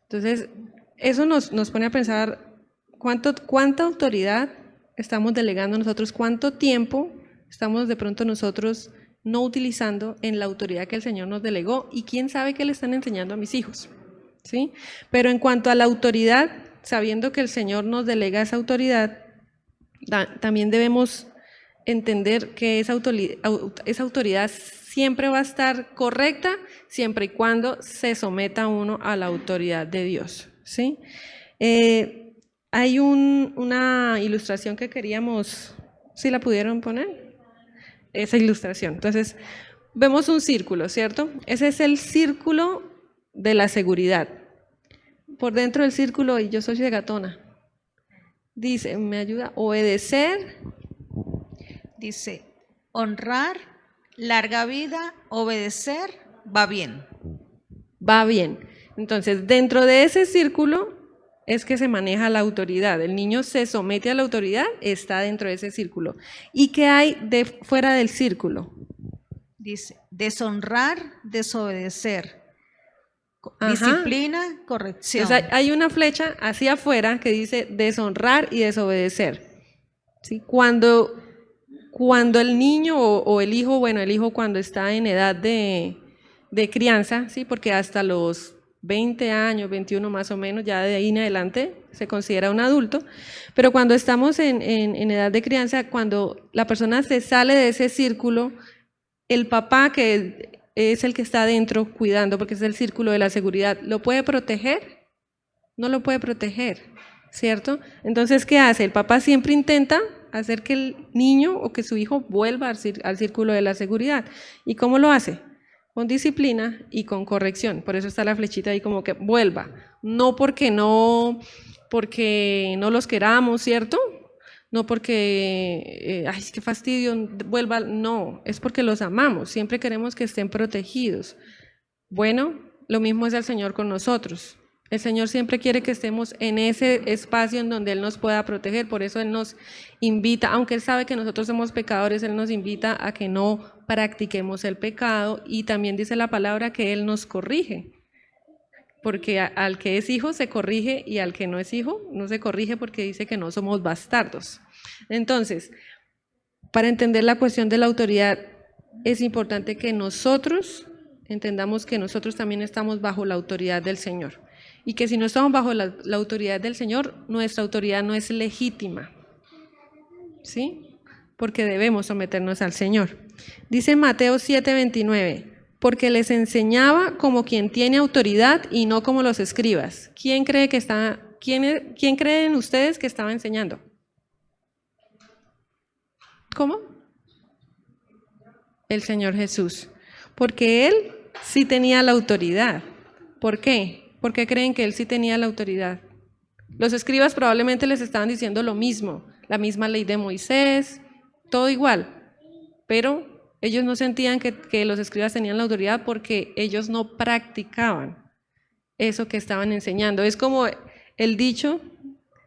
Entonces, eso nos pone a pensar cuánta autoridad estamos delegando nosotros, cuánto tiempo estamos de pronto nosotros no utilizando en la autoridad que el Señor nos delegó, y quién sabe qué le están enseñando a mis hijos, ¿sí? Pero en cuanto a la autoridad, sabiendo que el Señor nos delega esa autoridad, también debemos entender que esa autoridad siempre va a estar correcta, siempre y cuando se someta uno a la autoridad de Dios, ¿sí? Hay una ilustración que queríamos, ¿sí la pudieron poner? Esa ilustración. Entonces, vemos un círculo, ¿cierto? Ese es el círculo de la seguridad. Por dentro del círculo, y yo soy de gatona, dice, me ayuda, obedecer. Dice, honrar, larga vida, obedecer, va bien. Va bien. Entonces, dentro de ese círculo es que se maneja la autoridad. El niño se somete a la autoridad, está dentro de ese círculo. ¿Y qué hay de fuera del círculo? Dice, deshonrar, desobedecer, Ajá. disciplina, corrección. Entonces, hay una flecha hacia afuera que dice deshonrar y desobedecer, ¿sí? Cuando el niño o el hijo, bueno, el hijo cuando está en edad de crianza, ¿sí? Porque hasta los 20 años, 21 más o menos, ya de ahí en adelante se considera un adulto, pero cuando estamos en edad de crianza, cuando la persona se sale de ese círculo, el papá, que es el que está adentro cuidando, porque es el círculo de la seguridad, ¿lo puede proteger? No lo puede proteger, ¿cierto? Entonces, ¿qué hace? El papá siempre intenta hacer que el niño o que su hijo vuelva al círculo de la seguridad. ¿Y cómo lo hace? Con disciplina y con corrección. Por eso está la flechita ahí como que vuelva. No porque no los queramos, ¿cierto? No porque, ay, qué fastidio, vuelva. No, es porque los amamos. Siempre queremos que estén protegidos. Bueno, lo mismo es el Señor con nosotros. El Señor siempre quiere que estemos en ese espacio en donde Él nos pueda proteger. Por eso Él nos invita, aunque Él sabe que nosotros somos pecadores, Él nos invita a que no practiquemos el pecado, y también dice la palabra que Él nos corrige, porque al que es hijo se corrige, y al que no es hijo no se corrige, porque dice que no somos bastardos. Entonces, para entender la cuestión de la autoridad, es importante que nosotros entendamos que nosotros también estamos bajo la autoridad del Señor, y que si no estamos bajo la autoridad del Señor, nuestra autoridad no es legítima, ¿sí? Porque debemos someternos al Señor. Dice Mateo 7:29, porque les enseñaba como quien tiene autoridad y no como los escribas. ¿Quién creen ustedes que estaba enseñando? ¿Cómo? El Señor Jesús. Porque Él sí tenía la autoridad. ¿Por qué? ¿Por qué creen que Él sí tenía la autoridad? Los escribas probablemente les estaban diciendo lo mismo, la misma ley de Moisés, todo igual, pero ellos no sentían que los escribas tenían la autoridad porque ellos no practicaban eso que estaban enseñando. Es como el dicho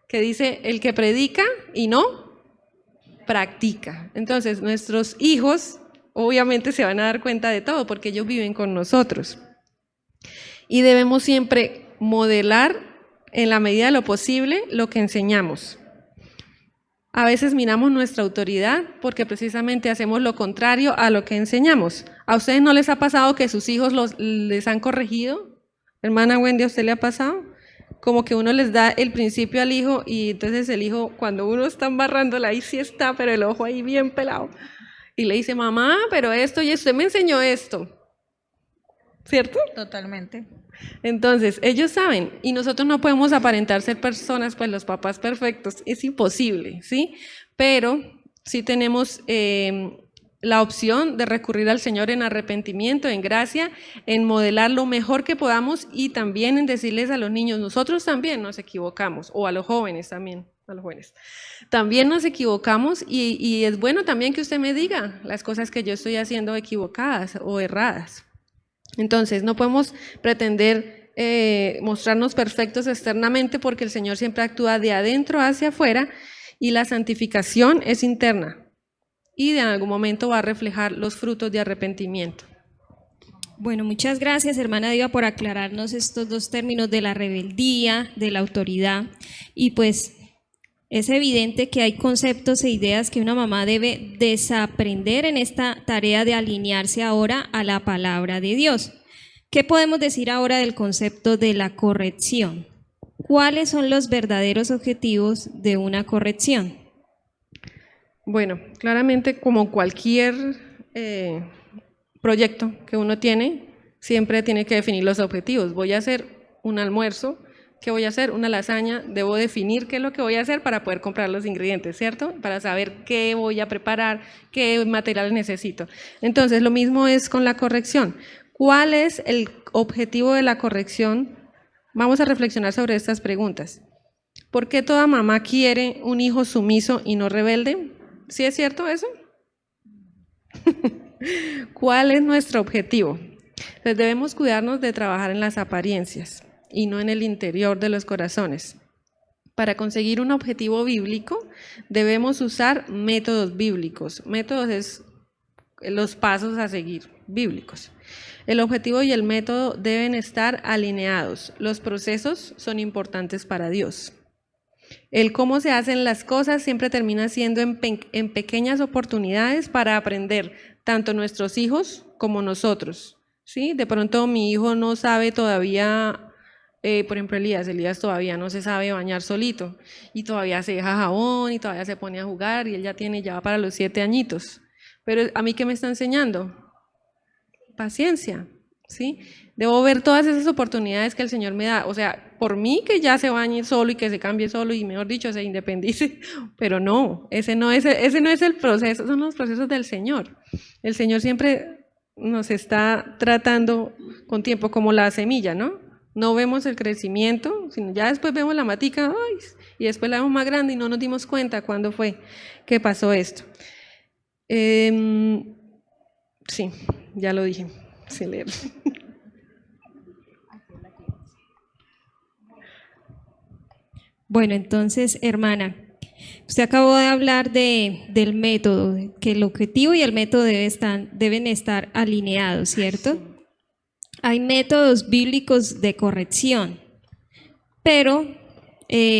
que dice, el que predica y no practica. Entonces, nuestros hijos obviamente se van a dar cuenta de todo porque ellos viven con nosotros. Y debemos siempre modelar en la medida de lo posible lo que enseñamos. A veces miramos nuestra autoridad porque precisamente hacemos lo contrario a lo que enseñamos. ¿A ustedes no les ha pasado que sus hijos les han corregido? Hermana Wendy, ¿a usted le ha pasado? Como que uno les da el principio al hijo y entonces el hijo, cuando uno está embarrándola, ahí sí está, pero el ojo ahí bien pelado. Y le dice, mamá, pero esto y usted me enseñó esto. ¿Cierto? Totalmente. Entonces, ellos saben, y nosotros no podemos aparentar ser personas, pues los papás perfectos, es imposible, ¿sí? Pero sí tenemos la opción de recurrir al Señor en arrepentimiento, en gracia, en modelar lo mejor que podamos y también en decirles a los niños, nosotros también nos equivocamos, o a los jóvenes también, también nos equivocamos y es bueno también que usted me diga las cosas que yo estoy haciendo equivocadas o erradas. Entonces, no podemos pretender mostrarnos perfectos externamente porque el Señor siempre actúa de adentro hacia afuera y la santificación es interna y de algún momento va a reflejar los frutos de arrepentimiento. Bueno, muchas gracias, hermana Diva, por aclararnos estos dos términos de la rebeldía, de la autoridad. Y pues es evidente que hay conceptos e ideas que una mamá debe desaprender en esta tarea de alinearse ahora a la palabra de Dios. ¿Qué podemos decir ahora del concepto de la corrección? ¿Cuáles son los verdaderos objetivos de una corrección? Bueno, claramente como cualquier proyecto que uno tiene, siempre tiene que definir los objetivos. Voy a hacer un almuerzo, ¿qué voy a hacer? Una lasaña, debo definir qué es lo que voy a hacer para poder comprar los ingredientes, ¿cierto? Para saber qué voy a preparar, qué materiales necesito. Entonces, lo mismo es con la corrección. ¿Cuál es el objetivo de la corrección? Vamos a reflexionar sobre estas preguntas. ¿Por qué toda mamá quiere un hijo sumiso y no rebelde? ¿Sí es cierto eso? ¿Cuál es nuestro objetivo? Pues debemos cuidarnos de trabajar en las apariencias y no en el interior de los corazones. Para conseguir un objetivo bíblico, debemos usar métodos bíblicos. Métodos es los pasos a seguir, bíblicos. El objetivo y el método deben estar alineados. Los procesos son importantes para Dios. El cómo se hacen las cosas siempre termina siendo en pequeñas oportunidades para aprender, tanto nuestros hijos como nosotros, ¿sí? De pronto mi hijo no sabe todavía, por ejemplo Elías todavía no se sabe bañar solito y todavía se deja jabón y todavía se pone a jugar y él ya va para los 7 añitos. Pero ¿a mí qué me está enseñando? Paciencia, ¿sí? Debo ver todas esas oportunidades que el Señor me da, o sea, por mí que ya se bañe solo y que se cambie solo y mejor dicho se independice, pero no, ese no es el proceso, son los procesos del Señor. El Señor siempre nos está tratando con tiempo como la semilla, ¿no? No vemos el crecimiento, sino ya después vemos la matica, ¡ay! Y después la vemos más grande y no nos dimos cuenta cuándo fue que pasó esto. Sí, ya lo dije, sin leer. Bueno, entonces, hermana, usted acabó de hablar del método, que el objetivo y el método deben estar alineados, ¿cierto? Hay métodos bíblicos de corrección, pero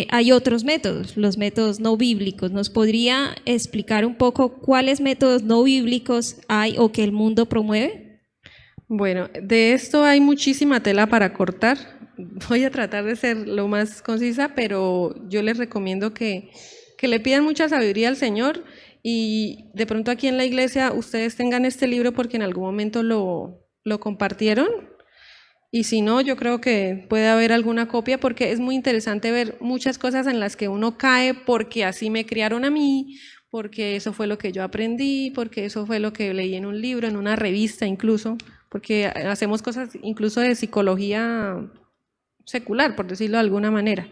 hay otros métodos, los métodos no bíblicos. ¿Nos podría explicar un poco cuáles métodos no bíblicos hay o que el mundo promueve? Bueno, de esto hay muchísima tela para cortar. Voy a tratar de ser lo más concisa, pero yo les recomiendo que le pidan mucha sabiduría al Señor y de pronto aquí en la iglesia ustedes tengan este libro porque en algún momento lo compartieron y si no, yo creo que puede haber alguna copia porque es muy interesante ver muchas cosas en las que uno cae porque así me criaron a mí, porque eso fue lo que yo aprendí, porque eso fue lo que leí en un libro, en una revista incluso, porque hacemos cosas incluso de psicología secular, por decirlo de alguna manera,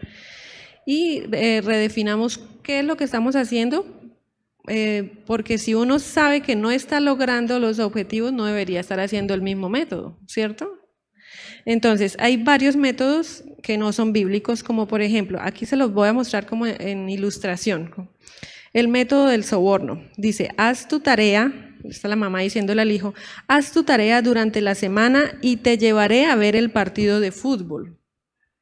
y redefinamos qué es lo que estamos haciendo, porque si uno sabe que no está logrando los objetivos, no debería estar haciendo el mismo método, ¿cierto? Entonces, hay varios métodos que no son bíblicos, como por ejemplo, aquí se los voy a mostrar como en ilustración. El método del soborno. Dice, haz tu tarea está la mamá diciéndole al hijo, haz tu tarea durante la semana y te llevaré a ver el partido de fútbol.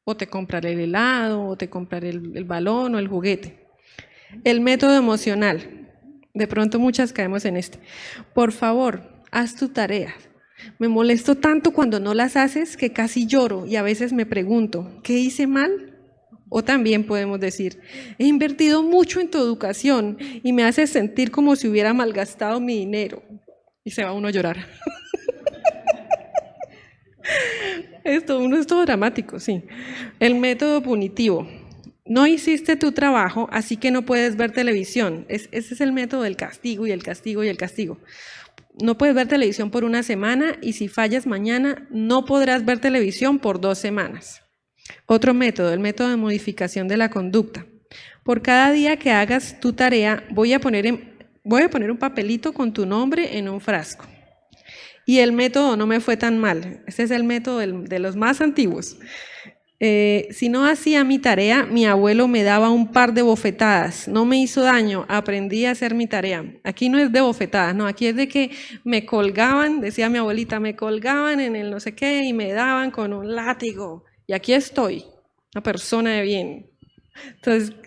O te compraré el helado, o te compraré el balón o el juguete. El método emocional. De pronto muchas caemos en este. Por favor, haz tu tarea. Me molesto tanto cuando no las haces que casi lloro y a veces me pregunto, ¿qué hice mal? O también podemos decir, he invertido mucho en tu educación y me haces sentir como si hubiera malgastado mi dinero. Y se va uno a llorar. Uno es todo dramático, sí. El método punitivo. No hiciste tu trabajo, así que no puedes ver televisión. Ese es el método del castigo y el castigo y el castigo. No puedes ver televisión por una semana y si fallas mañana, no podrás ver televisión por 2 semanas. Otro método, el método de modificación de la conducta. Por cada día que hagas tu tarea, voy a poner un papelito con tu nombre en un frasco. Y el método no me fue tan mal. Este es el método de los más antiguos. Si no hacía mi tarea, mi abuelo me daba un par de bofetadas. No me hizo daño, aprendí a hacer mi tarea. Aquí no es de bofetadas, no, aquí es de que me colgaban, decía mi abuelita, me colgaban en el no sé qué y me daban con un látigo. Y aquí estoy, una persona de bien.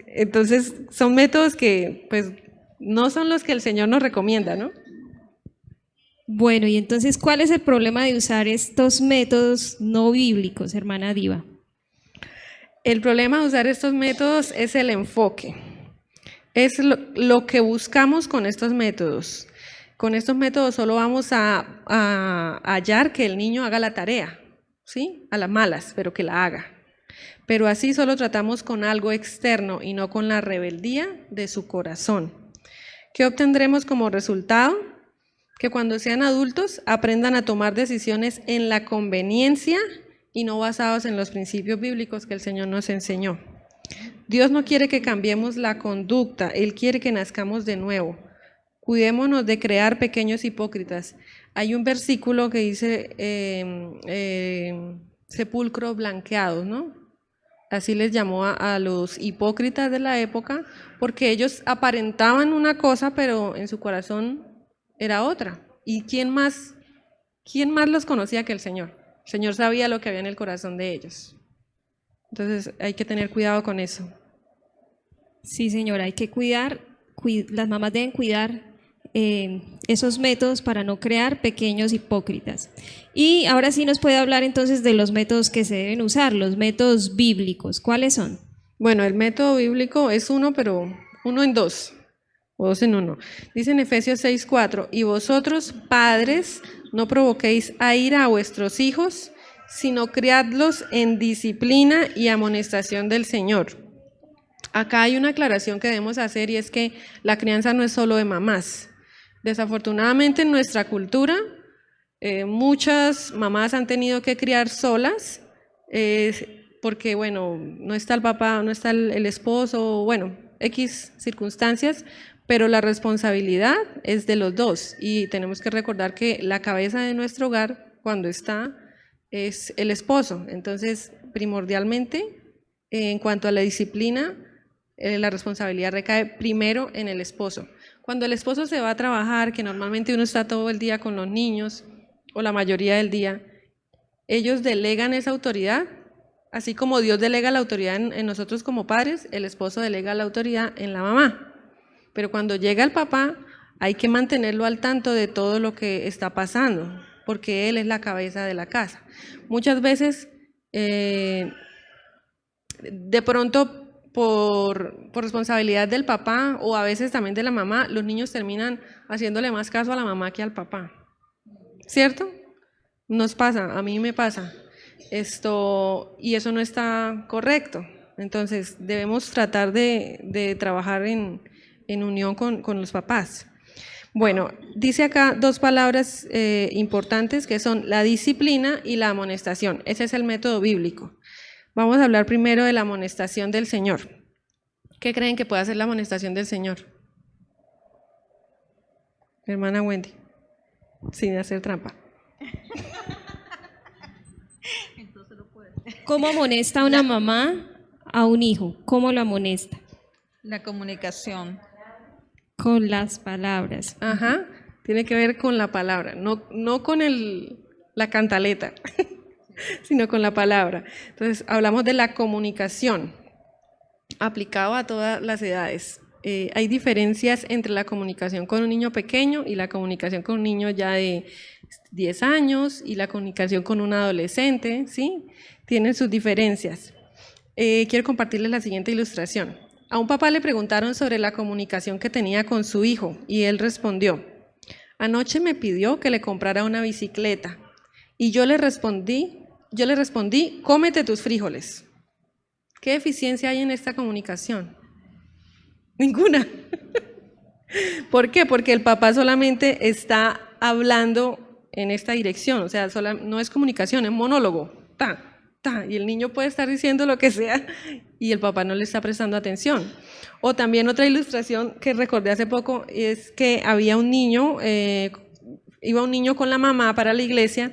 Entonces son métodos que pues no son los que el Señor nos recomienda, ¿no? Bueno, y entonces, ¿cuál es el problema de usar estos métodos no bíblicos, hermana Diva? El problema de usar estos métodos es el enfoque. Es lo que buscamos con estos métodos. Con estos métodos solo vamos a hallar que el niño haga la tarea, ¿sí? A las malas, pero que la haga. Pero así solo tratamos con algo externo y no con la rebeldía de su corazón. ¿Qué obtendremos como resultado? Que cuando sean adultos aprendan a tomar decisiones en la conveniencia y no basados en los principios bíblicos que el Señor nos enseñó. Dios no quiere que cambiemos la conducta, Él quiere que nazcamos de nuevo. Cuidémonos de crear pequeños hipócritas. Hay un versículo que dice sepulcros blanqueados, ¿no? Así les llamó a los hipócritas de la época, porque ellos aparentaban una cosa, pero en su corazón era otra. ¿Y quién más los conocía que el Señor? El Señor sabía lo que había en el corazón de ellos. Entonces hay que tener cuidado con eso. Sí, señora, hay que cuidar, las mamás deben cuidar esos métodos para no crear pequeños hipócritas. Y ahora sí nos puede hablar entonces de los métodos que se deben usar, los métodos bíblicos. ¿Cuáles son? Bueno, el método bíblico es uno, pero uno en dos, o dos en uno. Dice en Efesios 6:4, y vosotros, padres, no provoquéis a ira a vuestros hijos, sino criadlos en disciplina y amonestación del Señor. Acá hay una aclaración que debemos hacer y es que la crianza no es solo de mamás. Desafortunadamente en nuestra cultura, muchas mamás han tenido que criar solas porque, bueno, no está el papá, no está el esposo, bueno, X circunstancias, pero la responsabilidad es de los dos y tenemos que recordar que la cabeza de nuestro hogar, cuando está, es el esposo. Entonces, primordialmente, en cuanto a la disciplina, la responsabilidad recae primero en el esposo. Cuando el esposo se va a trabajar, que normalmente uno está todo el día con los niños, o la mayoría del día, ellos delegan esa autoridad, así como Dios delega la autoridad en nosotros como padres, el esposo delega la autoridad en la mamá. Pero cuando llega el papá, hay que mantenerlo al tanto de todo lo que está pasando, porque él es la cabeza de la casa. Muchas veces, de pronto, por responsabilidad del papá o a veces también de la mamá, los niños terminan haciéndole más caso a la mamá que al papá. ¿Cierto? Nos pasa, a mí me pasa. Y eso no está correcto. Entonces, debemos tratar de trabajar en unión con los papás. Bueno, dice acá dos palabras importantes que son la disciplina y la amonestación. Ese es el método bíblico. Vamos a hablar primero de la amonestación del Señor. ¿Qué creen que puede hacer la amonestación del Señor? Hermana Wendy, sin hacer trampa. ¿Cómo amonesta una mamá a un hijo? ¿Cómo lo amonesta? La comunicación. Con las palabras. Ajá. tiene que ver con la palabra, no con la cantaleta, sino con la palabra. Entonces, hablamos de la comunicación, aplicado a todas las edades. Hay diferencias entre la comunicación con un niño pequeño y la comunicación con un niño ya de 10 años y la comunicación con un adolescente, ¿sí? Tienen sus diferencias. Quiero compartirles la siguiente ilustración. A un papá le preguntaron sobre la comunicación que tenía con su hijo y él respondió: anoche me pidió que le comprara una bicicleta y yo le respondí, cómete tus frijoles. ¿Qué eficiencia hay en esta comunicación? Ninguna. ¿Por qué? Porque el papá solamente está hablando en esta dirección, o sea, no es comunicación, es monólogo. Y el niño puede estar diciendo lo que sea y el papá no le está prestando atención. O también otra ilustración que recordé hace poco es que había un niño, iba un niño con la mamá para la iglesia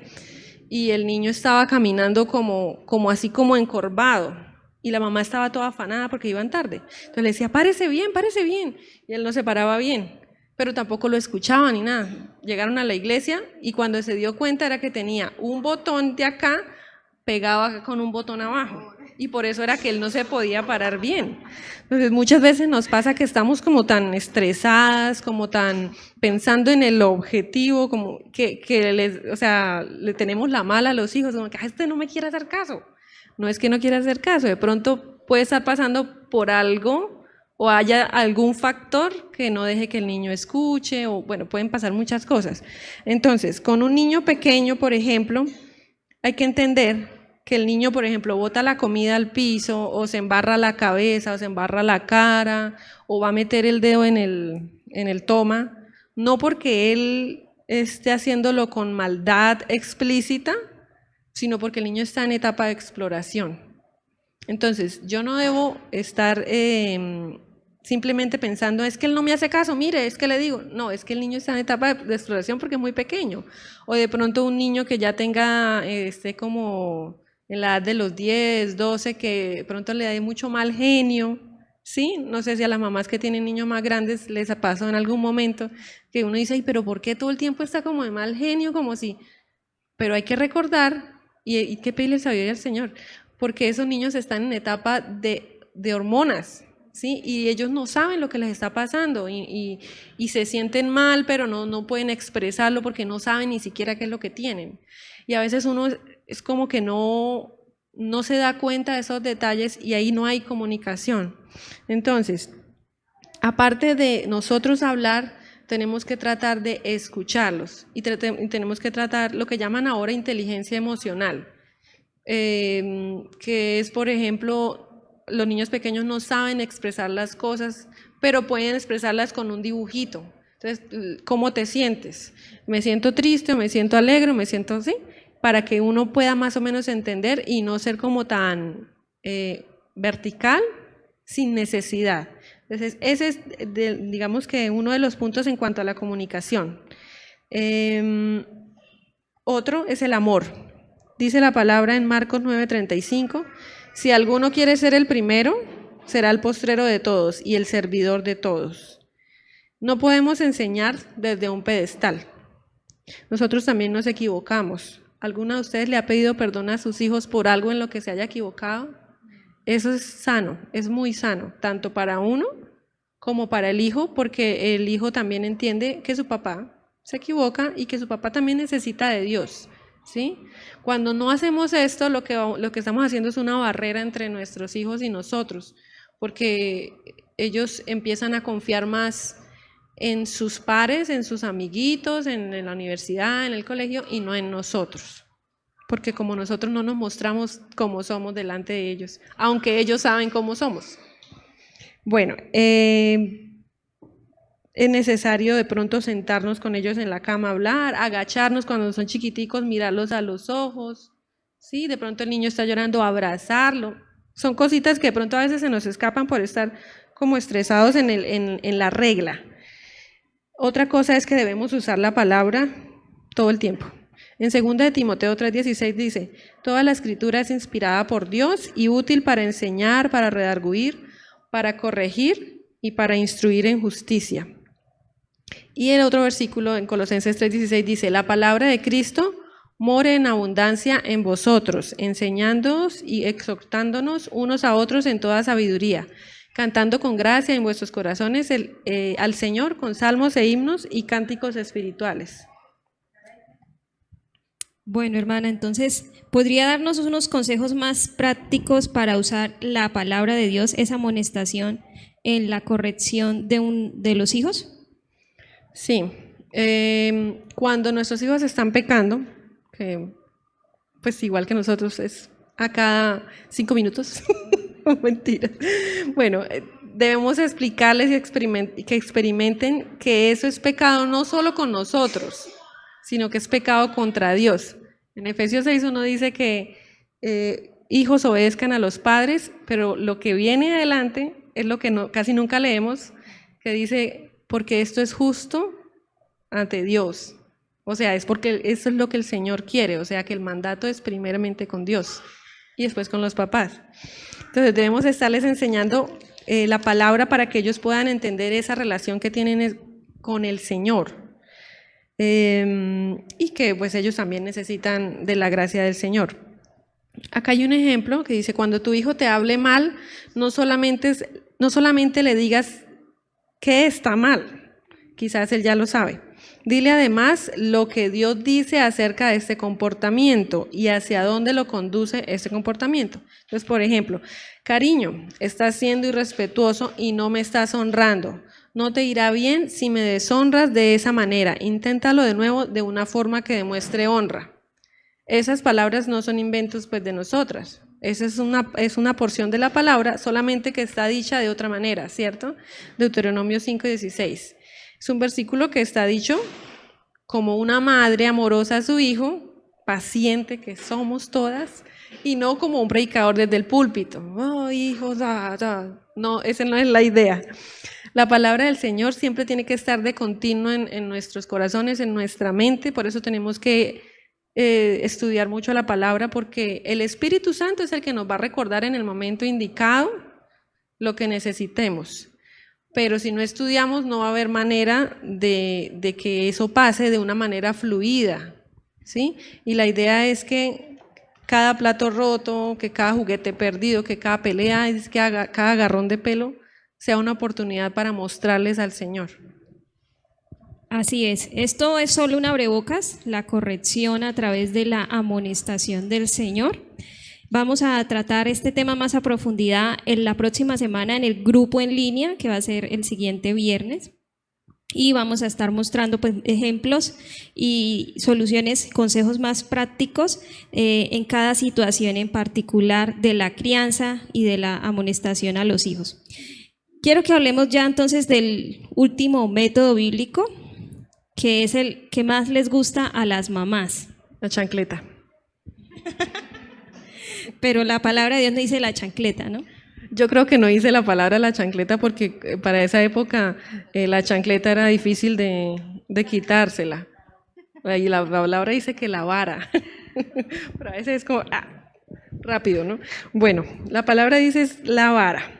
y el niño estaba caminando como así como encorvado. Y la mamá estaba toda afanada porque iban tarde. Entonces le decía, párese bien. Y él no se paraba bien, pero tampoco lo escuchaba ni nada. Llegaron a la iglesia y cuando se dio cuenta era que tenía un botón de acá pegado acá con un botón abajo. Y por eso era que él no se podía parar bien. Entonces muchas veces nos pasa que estamos como tan estresadas, como tan pensando en el objetivo, como que le tenemos la mala a los hijos, como que este no me quiere hacer caso. No es que no quiera hacer caso, de pronto puede estar pasando por algo o haya algún factor que no deje que el niño escuche, o bueno, pueden pasar muchas cosas. Entonces, con un niño pequeño, por ejemplo, hay que entender que el niño, por ejemplo, bota la comida al piso, o se embarra la cabeza, o se embarra la cara, o va a meter el dedo en el toma, no porque él esté haciéndolo con maldad explícita, sino porque el niño está en etapa de exploración. Entonces, yo no debo estar simplemente pensando, es que él no me hace caso, mire, es que le digo, no, es que el niño está en etapa de exploración porque es muy pequeño. O de pronto un niño que ya tenga, esté como en la edad de los 10, 12, que de pronto le da mucho mal genio, ¿sí? No sé si a las mamás que tienen niños más grandes les ha pasado en algún momento, que uno dice, ay, pero ¿por qué todo el tiempo está como de mal genio? Como si... Pero hay que recordar y que pedirle sabiduría al Señor, porque esos niños están en etapa de hormonas, ¿sí? Y ellos no saben lo que les está pasando y se sienten mal, pero no pueden expresarlo porque no saben ni siquiera qué es lo que tienen. Y a veces uno es como que no se da cuenta de esos detalles y ahí no hay comunicación. Entonces, aparte de nosotros hablar, tenemos que tratar de escucharlos y tenemos que tratar lo que llaman ahora inteligencia emocional, que es, por ejemplo, los niños pequeños no saben expresar las cosas, pero pueden expresarlas con un dibujito. Entonces, ¿cómo te sientes? Me siento triste, me siento alegre, me siento así, para que uno pueda más o menos entender y no ser como tan vertical sin necesidad. Entonces, ese es, digamos que uno de los puntos en cuanto a la comunicación. Otro es el amor. Dice la palabra en Marcos 9:35, si alguno quiere ser el primero, será el postrero de todos y el servidor de todos. No podemos enseñar desde un pedestal. Nosotros también nos equivocamos. ¿Alguna de ustedes le ha pedido perdón a sus hijos por algo en lo que se haya equivocado? Eso es sano, es muy sano, tanto para uno como para el hijo, porque el hijo también entiende que su papá se equivoca y que su papá también necesita de Dios, ¿sí? Cuando no hacemos esto, lo que estamos haciendo es una barrera entre nuestros hijos y nosotros, porque ellos empiezan a confiar más en sus pares, en sus amiguitos, en la universidad, en el colegio, y no en nosotros. Porque como nosotros no nos mostramos como somos delante de ellos, aunque ellos saben cómo somos. Bueno, es necesario de pronto sentarnos con ellos en la cama, hablar, agacharnos cuando son chiquiticos, mirarlos a los ojos, ¿sí? De pronto el niño está llorando, abrazarlo. Son cositas que de pronto a veces se nos escapan por estar como estresados en la regla. Otra cosa es que debemos usar la palabra todo el tiempo. En 2 de Timoteo 3:16 dice, toda la escritura es inspirada por Dios y útil para enseñar, para redarguir, para corregir y para instruir en justicia. Y el otro versículo en Colosenses 3:16 dice, la palabra de Cristo more en abundancia en vosotros, enseñándoos y exhortándonos unos a otros en toda sabiduría, cantando con gracia en vuestros corazones al Señor con salmos e himnos y cánticos espirituales. Bueno, hermana, entonces, ¿podría darnos unos consejos más prácticos para usar la palabra de Dios, esa amonestación, en la corrección de los hijos? Sí, cuando nuestros hijos están pecando, que pues igual que nosotros es a cada 5 minutos, mentira. Bueno, debemos explicarles y que experimenten que eso es pecado no solo con nosotros, sino que es pecado contra Dios. En Efesios 6:1 dice que hijos obedezcan a los padres, pero lo que viene adelante es lo que casi nunca leemos, que dice, porque esto es justo ante Dios. O sea, es porque eso es lo que el Señor quiere, o sea, que el mandato es primeramente con Dios y después con los papás. Entonces debemos estarles enseñando la palabra para que ellos puedan entender esa relación que tienen con el Señor. Y que pues ellos también necesitan de la gracia del Señor. Acá hay un ejemplo que dice, cuando tu hijo te hable mal, no solamente le digas que está mal, quizás él ya lo sabe. Dile además lo que Dios dice acerca de este comportamiento y hacia dónde lo conduce este comportamiento. Entonces, por ejemplo, cariño, estás siendo irrespetuoso y no me estás honrando. No te irá bien si me deshonras de esa manera. Inténtalo de nuevo de una forma que demuestre honra. Esas palabras no son inventos pues de nosotras. Esa es una porción de la palabra, solamente que está dicha de otra manera, ¿cierto? Deuteronomio 5:16. Es un versículo que está dicho como una madre amorosa a su hijo, paciente que somos todas, y no como un predicador desde el púlpito. Oh, hijos, no, esa no es la idea. La palabra del Señor siempre tiene que estar de continuo en nuestros corazones, en nuestra mente, por eso tenemos que estudiar mucho la palabra, porque el Espíritu Santo es el que nos va a recordar en el momento indicado lo que necesitemos. Pero si no estudiamos, no va a haber manera de que eso pase de una manera fluida, ¿sí? Y la idea es que cada plato roto, que cada juguete perdido, que cada pelea, cada agarrón de pelo, sea una oportunidad para mostrarles al Señor. Así es, esto es solo un abrebocas, la corrección a través de la amonestación del Señor. Vamos a tratar este tema más a profundidad en la próxima semana en el grupo en línea, que va a ser el siguiente viernes. Y vamos a estar mostrando pues, ejemplos y soluciones, consejos más prácticos en cada situación en particular de la crianza y de la amonestación a los hijos. Quiero que hablemos ya entonces del último método bíblico, que es el que más les gusta a las mamás. La chancleta. Pero la palabra de Dios no dice la chancleta, ¿no? Yo creo que no hice la palabra la chancleta porque para esa época la chancleta era difícil de quitársela. Y la palabra dice que la vara. Pero a veces es como, rápido, ¿no? Bueno, la palabra dice es la vara.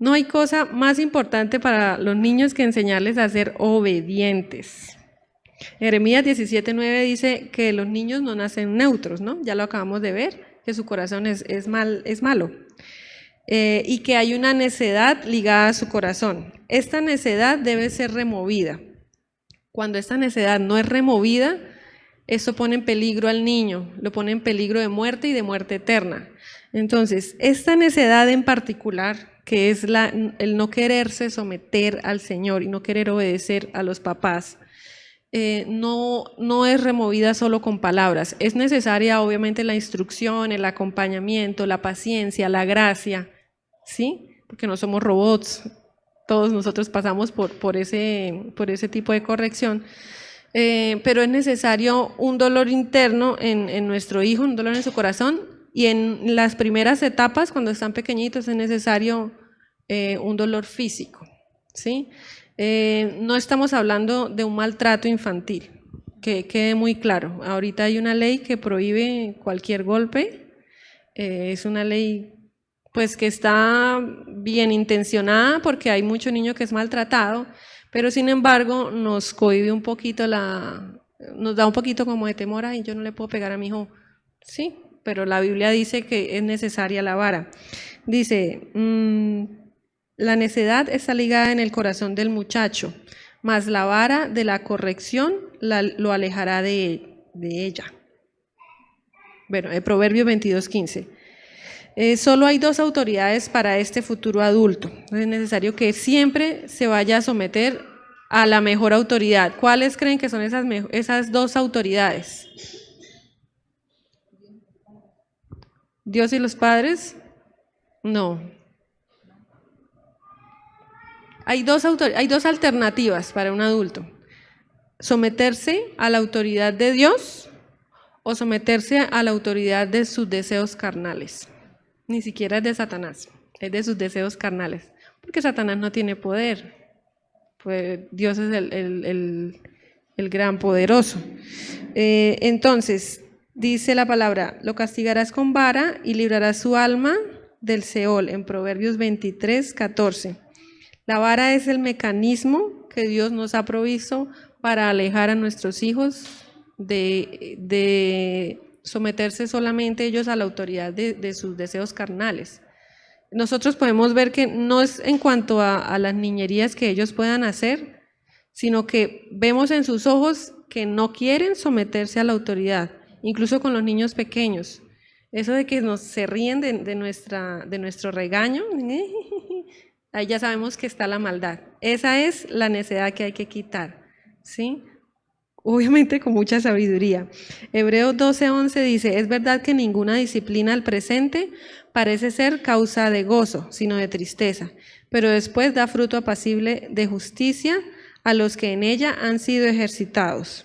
No hay cosa más importante para los niños que enseñarles a ser obedientes. Jeremías 17:9 dice que los niños no nacen neutros, ¿no? Ya lo acabamos de ver, que su corazón es malo. Y que hay una necedad ligada a su corazón. Esta necedad debe ser removida. Cuando esta necedad no es removida, eso pone en peligro al niño, lo pone en peligro de muerte y de muerte eterna. Entonces, esta necedad en particular, que es el no quererse someter al Señor y no querer obedecer a los papás, no es removida solo con palabras. Es necesaria obviamente la instrucción, el acompañamiento, la paciencia, la gracia, ¿sí? Porque no somos robots, todos nosotros pasamos por ese tipo de corrección, pero es necesario un dolor interno en nuestro hijo, un dolor en su corazón, y en las primeras etapas, cuando están pequeñitos, es necesario un dolor físico, ¿sí? No estamos hablando de un maltrato infantil, que quede muy claro. Ahorita hay una ley que prohíbe cualquier golpe, es una ley pues que está bien intencionada porque hay mucho niño que es maltratado, Pero sin embargo nos cohíbe un poquito nos da un poquito como de temor, ay, yo no le puedo pegar a mi hijo. Sí, pero la Biblia dice que es necesaria la vara. Dice, la necedad está ligada en el corazón del muchacho, mas la vara de la corrección lo alejará de ella. Bueno, Proverbios 22:15. Solo hay dos autoridades para este futuro adulto. Es necesario que siempre se vaya a someter a la mejor autoridad. ¿Cuáles creen que son esas dos autoridades? ¿Dios y los padres? No. Hay dos alternativas para un adulto. Someterse a la autoridad de Dios o someterse a la autoridad de sus deseos carnales. Ni siquiera es de Satanás, es de sus deseos carnales, porque Satanás no tiene poder, pues Dios es el gran poderoso. Entonces, dice la palabra, lo castigarás con vara y librarás su alma del Seol, en Proverbios 23:14. La vara es el mecanismo que Dios nos ha provisto para alejar a nuestros hijos de someterse solamente ellos a la autoridad de sus deseos carnales. Nosotros podemos ver que no es en cuanto a las niñerías que ellos puedan hacer, sino que vemos en sus ojos que no quieren someterse a la autoridad, incluso con los niños pequeños. Eso de que se ríen de nuestro regaño, ahí ya sabemos que está la maldad. Esa es la necedad que hay que quitar, ¿sí? Obviamente con mucha sabiduría. Hebreos 12:11 dice, es verdad que ninguna disciplina al presente parece ser causa de gozo, sino de tristeza, pero después da fruto apacible de justicia a los que en ella han sido ejercitados.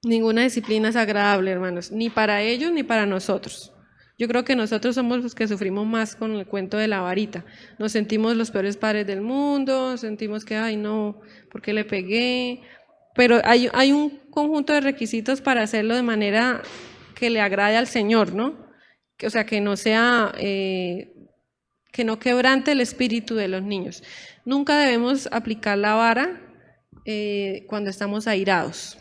Ninguna disciplina es agradable, hermanos, ni para ellos ni para nosotros. Yo creo que nosotros somos los que sufrimos más con el cuento de la varita. Nos sentimos los peores padres del mundo, sentimos que, ay no, ¿por qué le pegué? Pero hay un conjunto de requisitos para hacerlo de manera que le agrade al Señor, ¿no? O sea, que no sea, que no quebrante el espíritu de los niños. Nunca debemos aplicar la vara cuando estamos airados.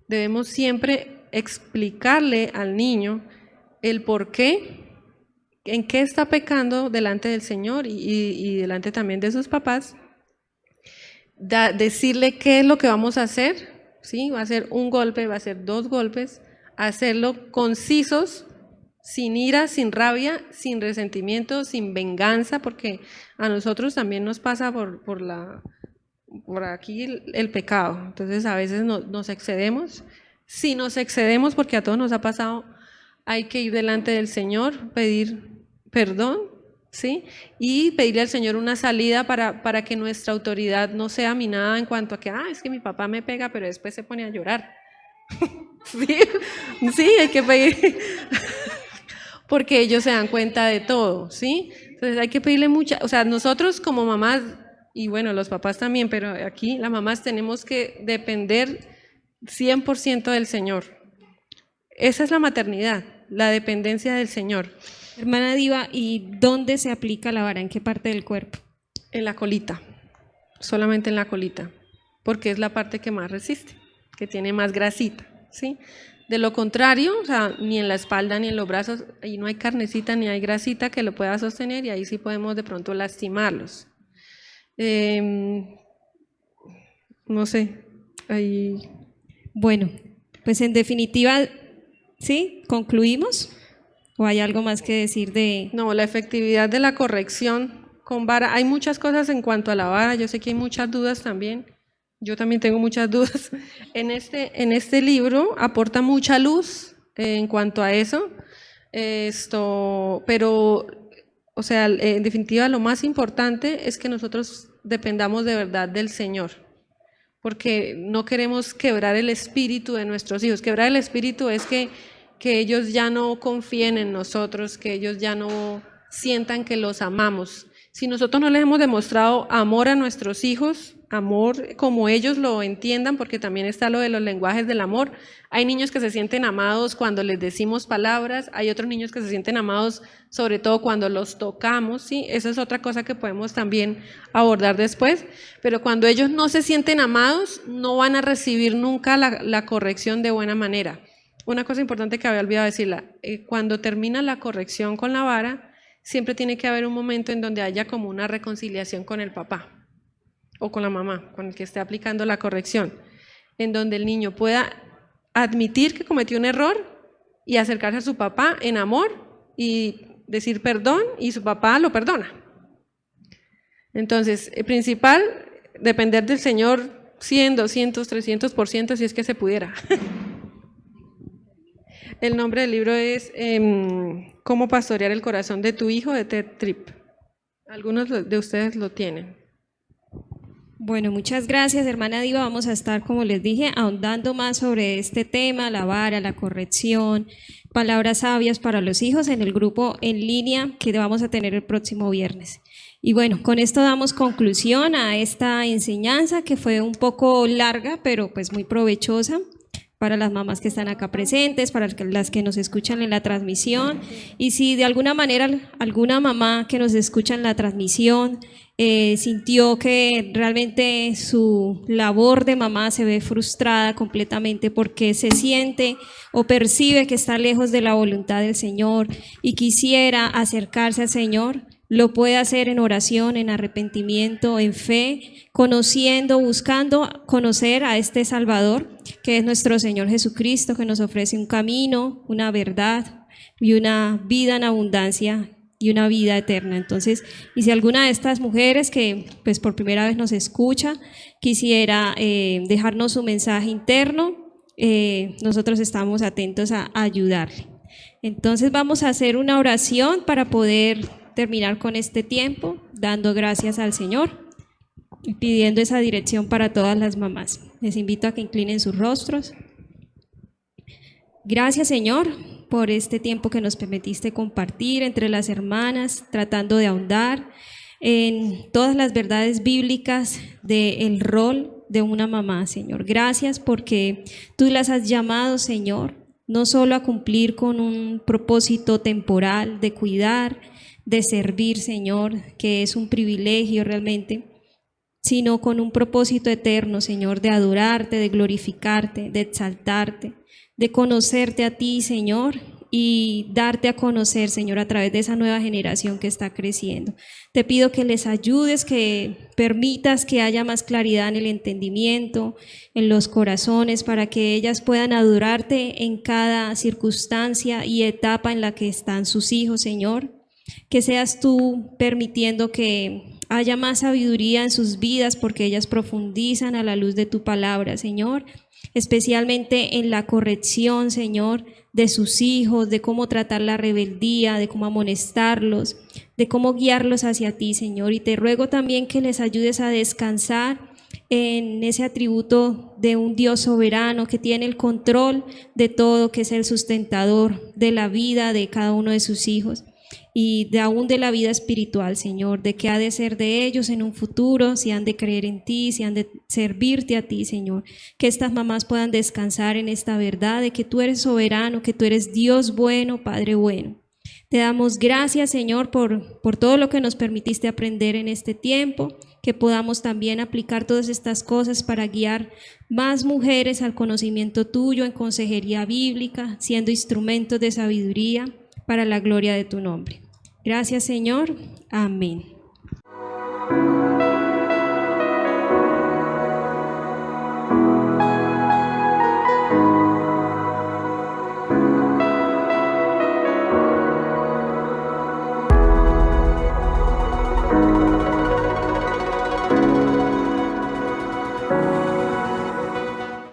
Debemos siempre explicarle al niño el por qué, en qué está pecando delante del Señor y delante también de sus papás. Decirle qué es lo que vamos a hacer, ¿sí? Va a ser un golpe, va a ser 2 golpes, hacerlo concisos, sin ira, sin rabia, sin resentimiento, sin venganza, porque a nosotros también nos pasa por aquí el pecado. Entonces a veces nos excedemos. Si nos excedemos, porque a todos nos ha pasado, hay que ir delante del Señor, pedir perdón, ¿sí? Y pedirle al Señor una salida para que nuestra autoridad no sea minada en cuanto a que, es que mi papá me pega, pero después se pone a llorar. Sí, hay que pedir, porque ellos se dan cuenta de todo, ¿sí? Entonces hay que pedirle o sea, nosotros como mamás, y bueno, los papás también, pero aquí las mamás tenemos que depender 100% del Señor. Esa es la maternidad, la dependencia del Señor. Hermana Diva, ¿y dónde se aplica la vara? ¿En qué parte del cuerpo? En la colita, solamente en la colita, porque es la parte que más resiste, que tiene más grasita, ¿sí? De lo contrario, o sea, ni en la espalda ni en los brazos, ahí no hay carnecita ni hay grasita que lo pueda sostener y ahí sí podemos de pronto lastimarlos. No sé, ahí... Bueno, pues en definitiva, ¿sí? ¿Concluimos? ¿O hay algo más que decir de...? No, la efectividad de la corrección con vara, hay muchas cosas en cuanto a la vara, yo sé que hay muchas dudas también, yo también tengo muchas dudas. En este libro aporta mucha luz en cuanto a eso, pero, o sea, en definitiva lo más importante es que nosotros dependamos de verdad del Señor, porque no queremos quebrar el espíritu de nuestros hijos. Quebrar el espíritu es que ellos ya no confíen en nosotros, que ellos ya no sientan que los amamos, Si nosotros no les hemos demostrado amor a nuestros hijos, amor como ellos lo entiendan, porque también está lo de los lenguajes del amor. Hay niños que se sienten amados cuando les decimos palabras, hay otros niños que se sienten amados sobre todo cuando los tocamos, ¿sí? Esa es otra cosa que podemos también abordar después, pero cuando ellos no se sienten amados, no van a recibir nunca la corrección de buena manera. Una cosa importante que había olvidado decirla, cuando termina la corrección con la vara, siempre tiene que haber un momento en donde haya como una reconciliación con el papá o con la mamá, con el que esté aplicando la corrección, en donde el niño pueda admitir que cometió un error y acercarse a su papá en amor y decir perdón y su papá lo perdona. Entonces, el principal, depender del Señor 100, 200, 300%, si es que se pudiera. El nombre del libro es Cómo pastorear el corazón de tu hijo, de Ted Tripp. Algunos de ustedes lo tienen. Bueno, muchas gracias, hermana Diva. Vamos a estar, como les dije, ahondando más sobre este tema, la vara, la corrección, palabras sabias para los hijos en el grupo en línea que vamos a tener el próximo viernes. Y bueno, con esto damos conclusión a esta enseñanza que fue un poco larga, pero pues muy provechosa para las mamás que están acá presentes, para las que nos escuchan en la transmisión. Y si de alguna manera alguna mamá que nos escucha en la transmisión sintió que realmente su labor de mamá se ve frustrada completamente porque se siente o percibe que está lejos de la voluntad del Señor y quisiera acercarse al Señor, lo puede hacer en oración, en arrepentimiento, en fe, conociendo, buscando conocer a este Salvador, que es nuestro Señor Jesucristo, que nos ofrece un camino, una verdad y una vida en abundancia y una vida eterna. Entonces, y si alguna de estas mujeres que pues por primera vez nos escucha, quisiera dejarnos su mensaje interno, nosotros estamos atentos a ayudarle. Entonces vamos a hacer una oración para poder terminar con este tiempo, dando gracias al Señor y pidiendo esa dirección para todas las mamás. Les invito a que inclinen sus rostros. Gracias, Señor, por este tiempo que nos permitiste compartir entre las hermanas, tratando de ahondar en todas las verdades bíblicas del rol de una mamá, Señor. Gracias porque tú las has llamado, Señor, no solo a cumplir con un propósito temporal de cuidar, de servir, Señor, que es un privilegio realmente, sino con un propósito eterno, Señor, de adorarte, de glorificarte, de exaltarte, de conocerte a ti, Señor, y darte a conocer, Señor, a través de esa nueva generación que está creciendo. Te pido que les ayudes, que permitas que haya más claridad en el entendimiento, en los corazones, para que ellas puedan adorarte en cada circunstancia y etapa en la que están sus hijos, Señor. Que seas tú permitiendo que haya más sabiduría en sus vidas, porque ellas profundizan a la luz de tu palabra, Señor, especialmente en la corrección, Señor, de sus hijos, de cómo tratar la rebeldía, de cómo amonestarlos, de cómo guiarlos hacia ti, Señor. Y te ruego también que les ayudes a descansar en ese atributo de un Dios soberano que tiene el control de todo, que es el sustentador de la vida de cada uno de sus hijos y de aún de la vida espiritual, Señor, de qué ha de ser de ellos en un futuro, si han de creer en ti, si han de servirte a ti, Señor. Que estas mamás puedan descansar en esta verdad de que tú eres soberano, que tú eres Dios bueno, Padre bueno. Te damos gracias, Señor, por todo lo que nos permitiste aprender en este tiempo, que podamos también aplicar todas estas cosas para guiar más mujeres al conocimiento tuyo en consejería bíblica, siendo instrumentos de sabiduría para la gloria de tu nombre. Gracias, Señor. Amén.